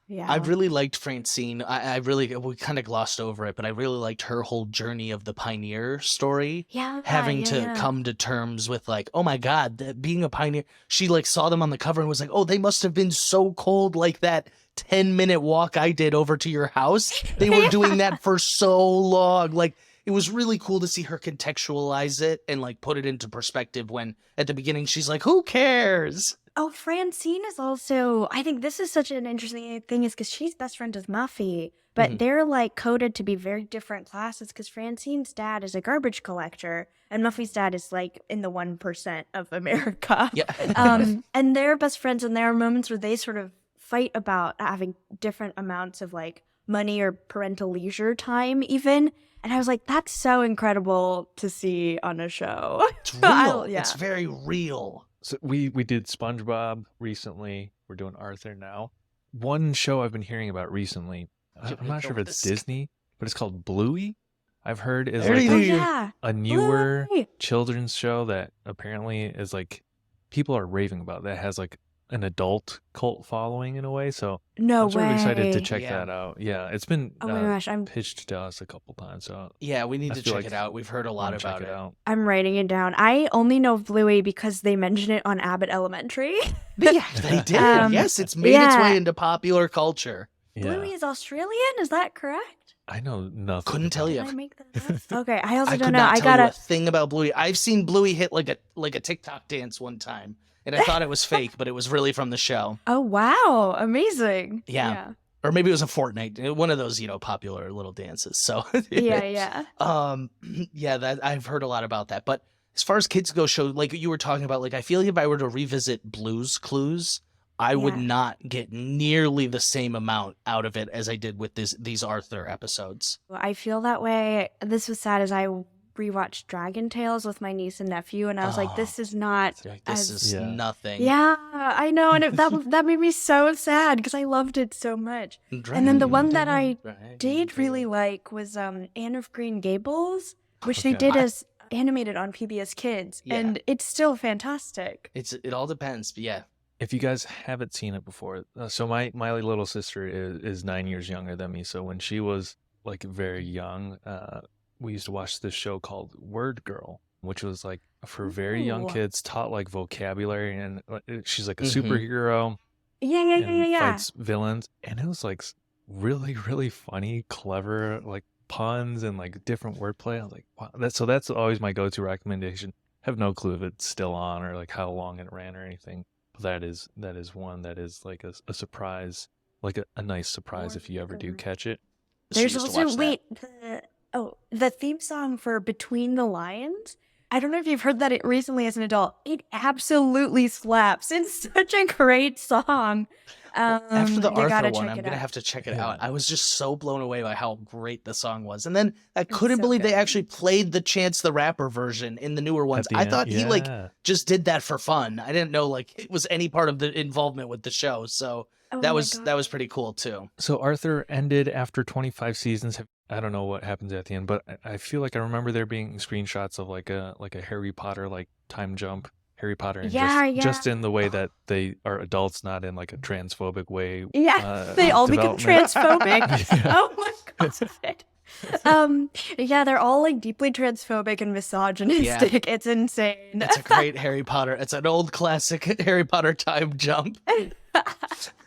Yeah. I really liked Francine. We kind of glossed over it, but I really liked her whole journey of the pioneer story. Yeah. Having to come to terms with like, oh my God, being a pioneer. She like saw them on the cover and was like, oh, they must have been so cold, like that 10-minute walk I did over to your house. They were doing that for so long. Like, it was really cool to see her contextualize it and like put it into perspective when at the beginning she's like, who cares? Oh, Francine is also, I think this is such an interesting thing is because she's best friend with Muffy, but they're like coded to be very different classes because Francine's dad is a garbage collector and Muffy's dad is like in the 1% of America. Yeah. And they're best friends and there are moments where they sort of fight about having different amounts of like money or parental leisure time even. And I was like, that's so incredible to see on a show. It's real. Yeah. It's very real. So we did SpongeBob recently. We're doing Arthur now. One show I've been hearing about recently, I'm not sure if it's Disney, but it's called Bluey. I've heard is like a newer children's show that apparently is like people are raving about that has like an adult cult following in a way. So I'm sort of excited to check that out. Yeah, it's been oh my gosh, pitched to us a couple times. So yeah, we need to check like it out. We've heard a lot about it. I'm writing it down. I only know of Bluey because they mention it on Abbott Elementary. Yeah, they did. Yes, it's made its way into popular culture. Yeah. Bluey is Australian, is that correct? I know nothing. Couldn't tell you. Did I make that up? Okay, I also I don't could know. not I tell gotta. you a thing about Bluey. I've seen Bluey hit like a TikTok dance one time, and I thought it was fake, but it was really from the show. Oh wow, amazing. Yeah. Or maybe it was a Fortnite, one of those, popular little dances. So Yeah. yeah, that I've heard a lot about that. But as far as kids go, show like you were talking about, like I feel like if I were to revisit Blue's Clues, I would not get nearly the same amount out of it as I did with these Arthur episodes. I feel that way. This was sad as I rewatched Dragon Tales with my niece and nephew, and I was like, this is not. This is nothing. Yeah, I know, and that made me so sad because I loved it so much. And then the one that I did really like was Anne of Green Gables, which they did as animated on PBS Kids, and it's still fantastic. It all depends, but yeah. If you guys haven't seen it before, so my little sister is 9 years younger than me. So when she was like very young, we used to watch this show called Word Girl, which was like for very young kids, taught like vocabulary, and she's like a superhero. Yeah. Fights villains, and it was like really, really funny, clever, like puns and like different wordplay. I was like, wow, that's always my go-to recommendation. I have no clue if it's still on or like how long it ran or anything. That is one that is like a surprise, like a nice surprise if you ever do catch it. There's also the theme song for Between the Lions. I don't know if you've heard that recently as an adult. It absolutely slaps. It's such a great song. After the Arthur one, I'm going to out. have to check it out. I was just so blown away by how great the song was. And then I couldn't believe they actually played the Chance the Rapper version in the newer ones. I thought he like just did that for fun. I didn't know like it was any part of the involvement with the show. So that was pretty cool too. So Arthur ended after 25 seasons. I don't know what happens at the end, but I feel like I remember there being screenshots of like a Harry Potter like time jump. Harry Potter, and just in the way that they are adults, not in like a transphobic way. Yeah, they all become transphobic. Oh my god. Yeah, they're all like deeply transphobic and misogynistic. Yeah. It's insane. It's a great Harry Potter. It's an old classic Harry Potter time jump.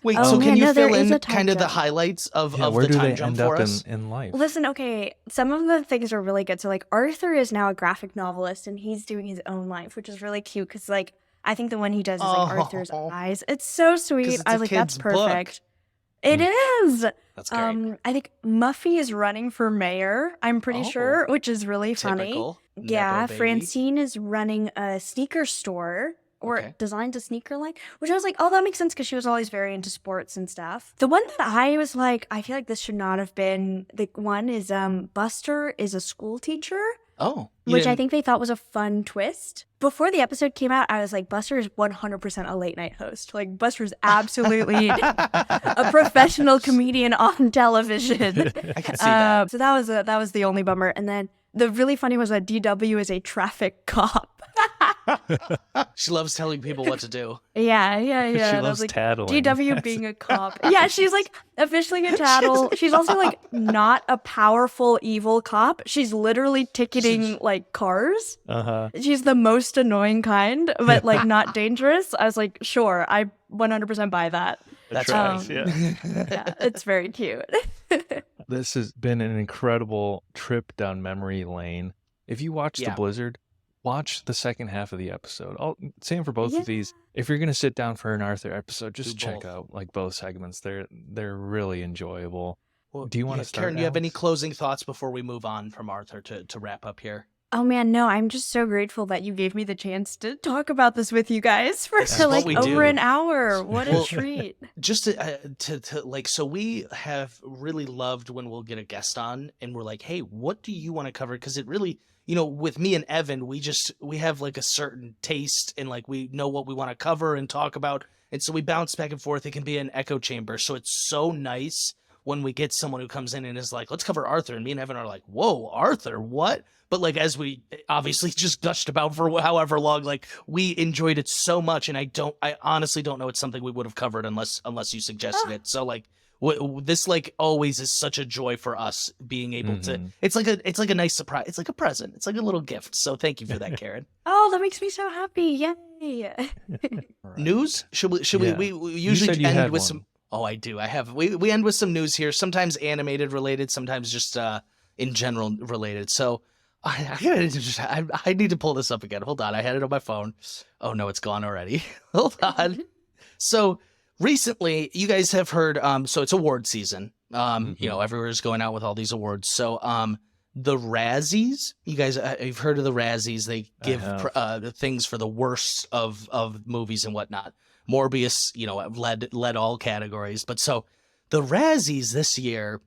Wait, so can you fill in kind of the highlights of where the do time they jump end for up us? in life? Listen, okay, some of the things are really good. So like Arthur is now a graphic novelist and he's doing his own life, which is really cute because like I think the one he does is like Arthur's eyes. It's so sweet. I was like, that's perfect. It is. That's great. I think Muffy is running for mayor, I'm pretty Oh, sure, which is really funny. Typical. Yeah, Nepo baby. Francine is running a sneaker store or Okay. designed a sneaker line, which I was like, oh, that makes sense because she was always very into sports and stuff. The one that I was like, I feel like this should not have been the one is Buster is a school teacher. Oh. you Which I didn't- think they thought was a fun twist. Before the episode came out, I was like, Buster is 100% a late night host. Like, Buster's absolutely a professional comedian on television. I can see that. So that was the only bummer. And then the really funny was that DW is a traffic cop. She loves telling people what to do. Yeah. She That was loves like, tattling. DW being a cop. Yeah, she's like officially a tattle. She's also like not a powerful evil cop. She's literally ticketing like cars. Uh-huh. She's the most annoying kind, but like not dangerous. I was like, sure, I 100% buy that. That's right. right. Yeah. Yeah, it's very cute. This has been an incredible trip down memory lane. If you watch Yeah. The Blizzard, watch the second half of the episode. Same for both Yeah. of these. If you're gonna sit down for an Arthur episode, just Do check both. out like both segments. They're really enjoyable. Well, Do you want to start, Karen, do you have any Alex? closing thoughts before we move on from Arthur to wrap up here? Oh man, no, I'm just so grateful that you gave me the chance to talk about this with you guys for This is what like we over do. an hour. What a Well, treat. Just to like, so we have really loved when we'll get a guest on and we're like, hey, what do you want to cover? Because it really, with me and Evan, we have like a certain taste and like we know what we want to cover and talk about. And so we bounce back and forth. It can be an echo chamber. So it's so nice when we get someone who comes in and is like, let's cover Arthur. And me and Evan are like, whoa, Arthur, what? But like, as we obviously just gushed about for however long, like we enjoyed it so much. And I honestly don't know it's something we would have covered unless you suggested it. So like this like always is such a joy for us being able to, Mhm. it's like a nice surprise. It's like a present. It's like a little gift. So thank you for that, Karen. Oh, that makes me so happy. Yay. All right. News? Should Yeah. we You usually said you end had with one. some, oh, I do. I have, we end with some news here, sometimes animated related, sometimes just in general related. So I need to pull this up again. Hold on. I had it on my phone. Oh no, it's gone already. Hold on. So recently you guys have heard, so it's award season. Everywhere's going out with all these awards. So, the Razzies, you guys, you've heard of the Razzies. They give things for the worst of movies and whatnot. Morbius, led all categories. But so the Razzies this year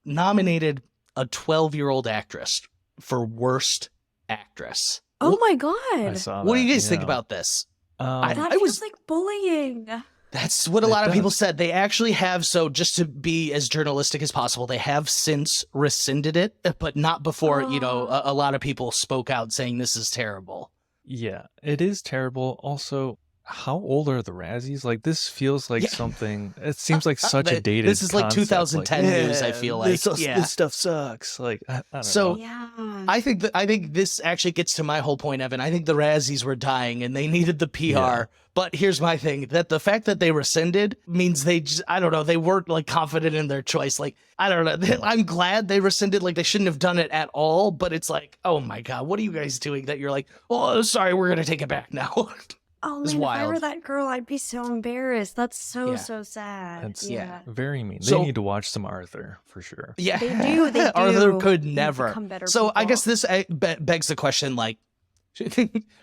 nominated a 12-year-old actress for worst actress. Oh my I god. saw What do you that, guys think yeah. about this? Um, That I feels was- like bullying. That's what a It lot of people does. said. They actually have, so just to be as journalistic as possible, they have since rescinded it, but not before, a lot of people spoke out saying this is terrible. Yeah, it is terrible. Also, how old are the Razzies? Like, this feels like Yeah. something. It seems like such a dated. This is like concept, 2010 news, I feel like. This stuff sucks. Like, I don't So- know. Yeah. I think this actually gets to my whole point, Evan. I think the Razzies were dying and they needed the PR. Yeah. But here's my thing, that the fact that they rescinded means they just, I don't know, they weren't like confident in their choice. Like, I don't know. I'm glad they rescinded. Like, they shouldn't have done it at all. But it's like, oh my God, what are you guys doing that you're like, oh, sorry, we're going to take it back now. Oh It's man, if I were wild. that girl, I'd be so embarrassed. That's so Yeah. sad. That's yeah. very mean. So- they need to watch some Arthur for sure. Yeah. They do, they Arthur do. could They never. become better So I people. guess this begs the question, like,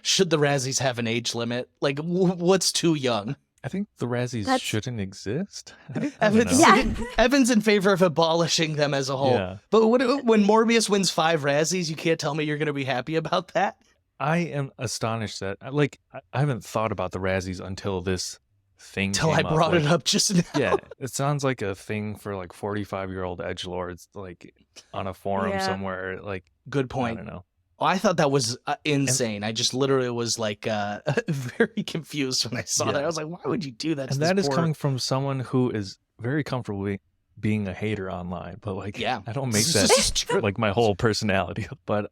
should the Razzies have an age limit? Like, what's too young? I think the Razzies That's- shouldn't exist. I don't Evan's, know. Yeah. Evan's in favor of abolishing them as a whole. Yeah. But when Morbius wins 5 Razzies, you can't tell me you're going to be happy about that? I am astonished that I haven't thought about the Razzies until this thing Until I came up. brought Like, it up just now. Yeah, it sounds like a thing for like 45-year-old edgelords, like on a forum Yeah. somewhere. Like, Good I point. don't know. I thought that was insane. I just literally was like very confused when I saw Yeah. that. I was like, why would you do that? to And this that is poor- coming from someone who is very comfortable being a hater online. But like, Yeah. I don't make This that is true. like my whole personality. But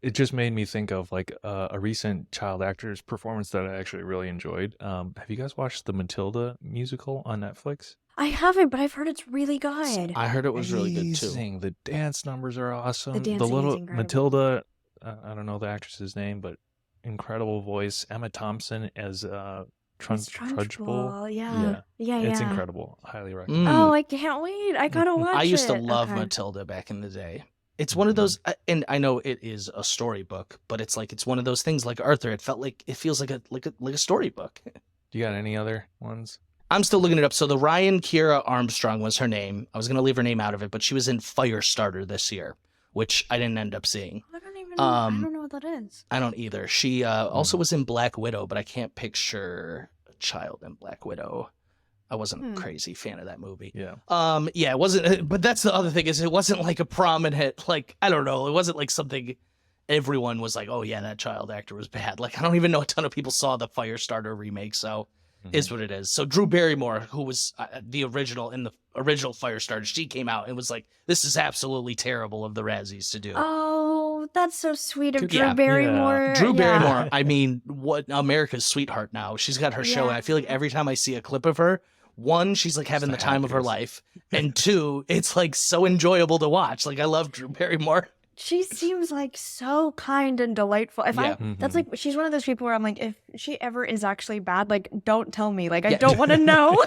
it just made me think of like a recent child actor's performance that I actually really enjoyed. Have you guys watched the Matilda musical on Netflix? I haven't, but I've heard it's really good. I heard it was really good too. Amazing. The dance numbers are awesome. The dancing is little incredible. It's Trunchbull. Yeah. Yeah. It's yeah. incredible. Highly recommend. Oh, I can't wait. I gotta watch it. I used to love Okay. Matilda back in the day. It's one of those, and I know it is a storybook, but it's one of those things like Arthur. It feels like a storybook. You got any other ones? I'm still looking it up. So the Ryan Kira Armstrong was her name. I was gonna leave her name out of it, but she was in Firestarter this year, which I didn't end up seeing. I don't even know. I don't know what that is. I don't either. She also was in Black Widow, but I can't picture a child in Black Widow. I wasn't a crazy fan of that movie. Yeah. Yeah, it wasn't. But that's the other thing is it wasn't like a prominent, like, I don't know. It wasn't like something everyone was like, oh yeah, that child actor was bad. Like, I don't even know a ton of people saw the Firestarter remake. So is what it is. So Drew Barrymore, who was the original in the original Firestarter, she came out and was like, this is absolutely terrible of the Razzies to do. Oh, that's so sweet of Yeah. Drew Barrymore. Drew Yeah. Barrymore, I mean, what America's sweetheart now. She's got her show, and I feel like every time I see a clip of her, one, she's like having the time of her life, and two, it's like so enjoyable to watch. Like, I love Drew Barrymore. She seems like so kind and delightful. If Yeah. that's like, she's one of those people where I'm like, if she ever is actually bad, like, don't tell me. Like, I don't want to know.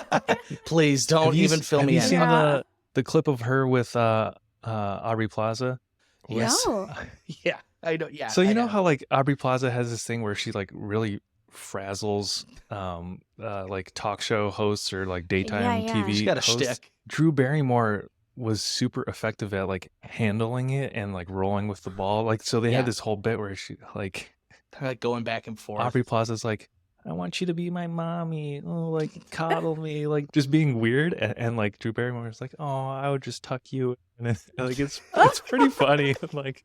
Please don't even fill me in. Have you seen Yeah. the clip of her with Aubrey Plaza? Yes. No. Yeah, I know. Yeah. So I you know how like Aubrey Plaza has this thing where she like really frazzles like talk show hosts or like daytime Yeah. TV. She's got a hosts? shtick. Drew Barrymore was super effective at like handling it and like rolling with the ball. Like so they Yeah. had this whole bit where she like They're like going back and forth. Aubrey Plaza's like, I want you to be my mommy. Oh, like coddle me, like just being weird, and like Drew Barrymore was like, oh, I would just tuck you, and like it's pretty funny. Like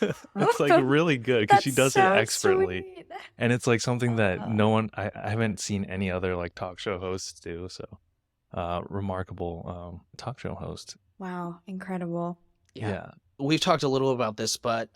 it's like really good because she does it expertly, Sweet. and it's like something that no one I haven't seen any other like talk show hosts do. So remarkable talk show host. Wow, incredible. Yeah. We've talked a little about this, but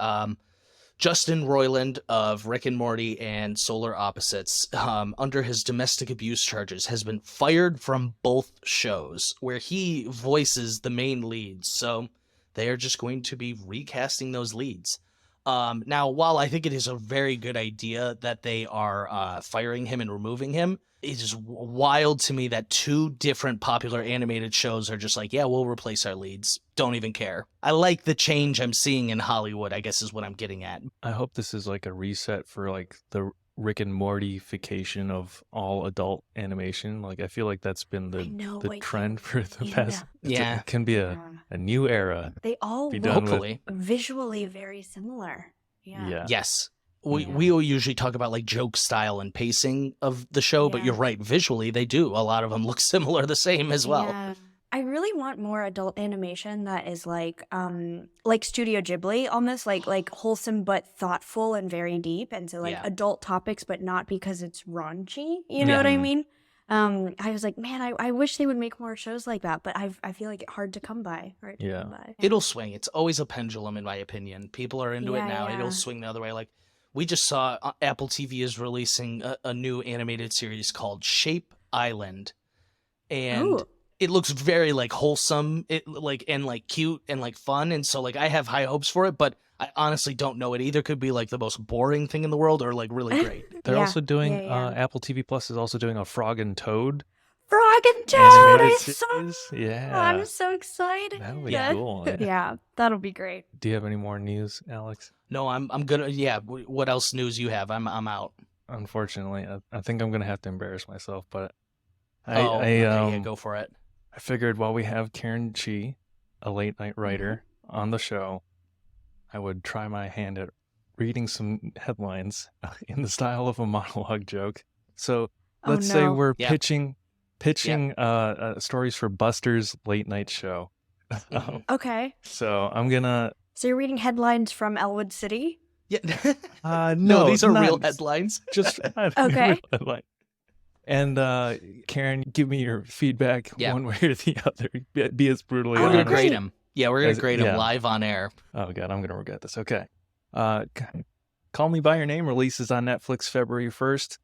Justin Roiland of Rick and Morty and Solar Opposites, under his domestic abuse charges, has been fired from both shows where he voices the main leads. So they are just going to be recasting those leads. Now, while I think it is a very good idea that they are firing him and removing him, it is wild to me that two different popular animated shows are just like, yeah, we'll replace our leads. Don't even care. I like the change I'm seeing in Hollywood, I guess is what I'm getting at. I hope this is like a reset for like the Rick and Morty-fication of all adult animation. Like I feel like that's been the trend for the past. Yeah. It can be a new era. They all Be look done with. Hopefully. visually very similar. Yeah. Yes. We will usually talk about like joke style and pacing of the show, but Yeah. you're right. Visually, they do. A lot of them look similar, the same as well. Yeah. I really want more adult animation that is like Studio Ghibli almost, like wholesome but thoughtful and very deep, and so like Yeah. adult topics, but not because it's raunchy. You know what I mean? I was like, man, I wish they would make more shows like that, but I feel like it's hard to come by. Yeah. It'll swing. It's always a pendulum, in my opinion. People are into it Yeah, now. yeah. It'll swing the other way. Like we just saw Apple TV is releasing a new animated series called Shape Island, and Ooh. it looks very like wholesome, and like cute and like fun. And so like I have high hopes for it, but I honestly don't know. It either could be like the most boring thing in the world or like really great. They're Yeah, also doing yeah. Apple TV Plus is also doing a Frog and Toad Frog and Toad, I animated saw. series. Yeah, I'm so excited. that'll be Yeah. cool. Yeah, that'll be great. Do you have any more news, Alex? No, I'm gonna. Yeah. What else news you have? I'm out. Unfortunately, I think I'm gonna have to embarrass myself, but Okay, yeah, go for it. I figured while we have Karen Chee, a late night writer, on the show, I would try my hand at reading some headlines in the style of a monologue joke. So Oh, let's say no. we're Yeah. pitching stories for Buster's late night show. Okay, So I'm gonna so you're reading headlines from Elwood City? Yeah. no, these are not- real headlines. Just Okay. real headline. And Karen, give me your feedback Yeah. one way or the other. Be as brutally Oh, We're gonna honest. grade him. Yeah, we're gonna As- grade him yeah. live on air. Oh god, I'm gonna regret this. Okay. Call Me by Your Name releases on Netflix February 1st.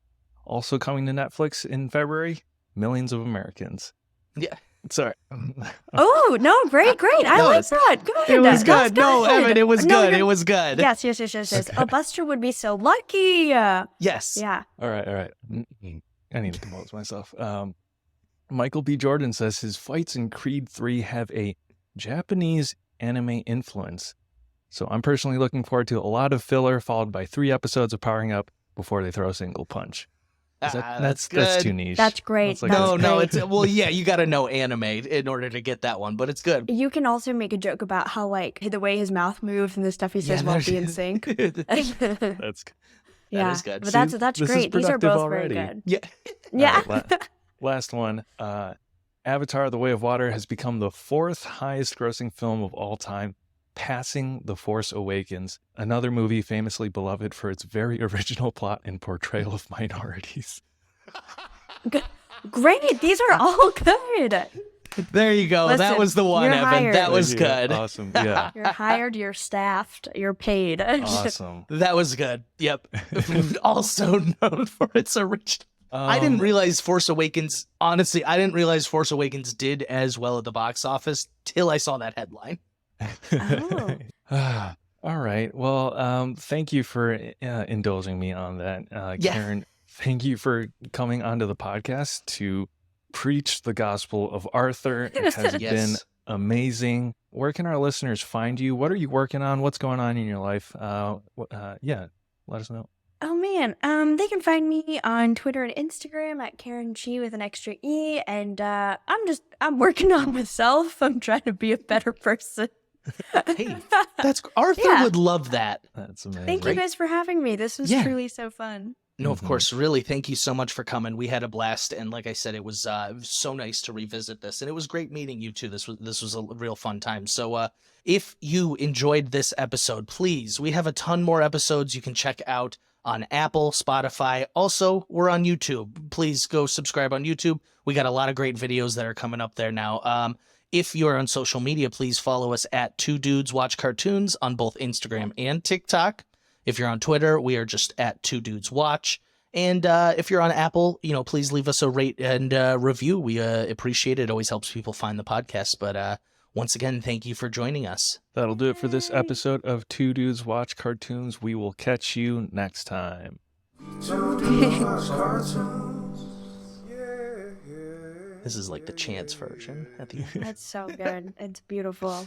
Also coming to Netflix in February, Millions of Americans. Yeah. Sorry. Oh no, great! I No, like that. Good. It was That's good. No, Evan, it was No, good. you're- It was good. Yes. A Buster would be so lucky. Yes. Yeah. All right. I need to compose myself. Michael B. Jordan says his fights in Creed 3 have a Japanese anime influence. So I'm personally looking forward to a lot of filler followed by 3 episodes of powering up before they throw a single punch. That's good. too niche. That's great. That's No, That's no, great. it's well, yeah, you got to know anime in order to get that one, but it's good. You can also make a joke about how, like, the way his mouth moves and the stuff he says Yeah, won't be in sync. That's Yeah, is good. but See, that's this is great. These are productive both already. very good. Yeah. Yeah. All right, last one. Avatar: The Way of Water has become the 4th highest grossing film of all time, passing The Force Awakens, another movie famously beloved for its very original plot and portrayal of minorities. Great. These are all good. There you go. That Listen, was the one, you're Evan. hired. That was Thank you. good. Awesome. Yeah. You're hired, you're staffed, you're paid. Awesome. That was good. Yep. Also known for its original. I didn't realize Force Awakens, honestly, I didn't realize Force Awakens did as well at the box office till I saw that headline. Oh. All right. Well, thank you for indulging me on that. Yeah. Karen, thank you for coming onto the podcast to preach the gospel of Arthur. It has Yes. been amazing. Where can our listeners find you? What are you working on? What's going on in your life? Yeah, let us know. Oh man, they can find me on Twitter and Instagram at Karen Chee with an extra E, and I'm working on myself. I'm trying to be a better person. Hey, that's Arthur Yeah. would love that. That's amazing. Thank you guys for having me. This was Yeah. truly so fun. No, of Mhm. course. Really, thank you so much for coming. We had a blast, and like I said, it was so nice to revisit this, and it was great meeting you too. This was a real fun time. So, if you enjoyed this episode, please, we have a ton more episodes you can check out on Apple, Spotify. Also, we're on YouTube. Please go subscribe on YouTube. We got a lot of great videos that are coming up there now. If you're on social media, please follow us at 2dudeswatchcartoons on both Instagram and TikTok. If you're on Twitter, we are just at 2dudeswatch. And if you're on Apple, please leave us a rate and review. We appreciate it. It always helps people find the podcast. But once again, thank you for joining us. That'll do it for this episode of 2 Dudes Watch Cartoons. We will catch you next time. This is like the Chance version at the end. That's so good. It's beautiful.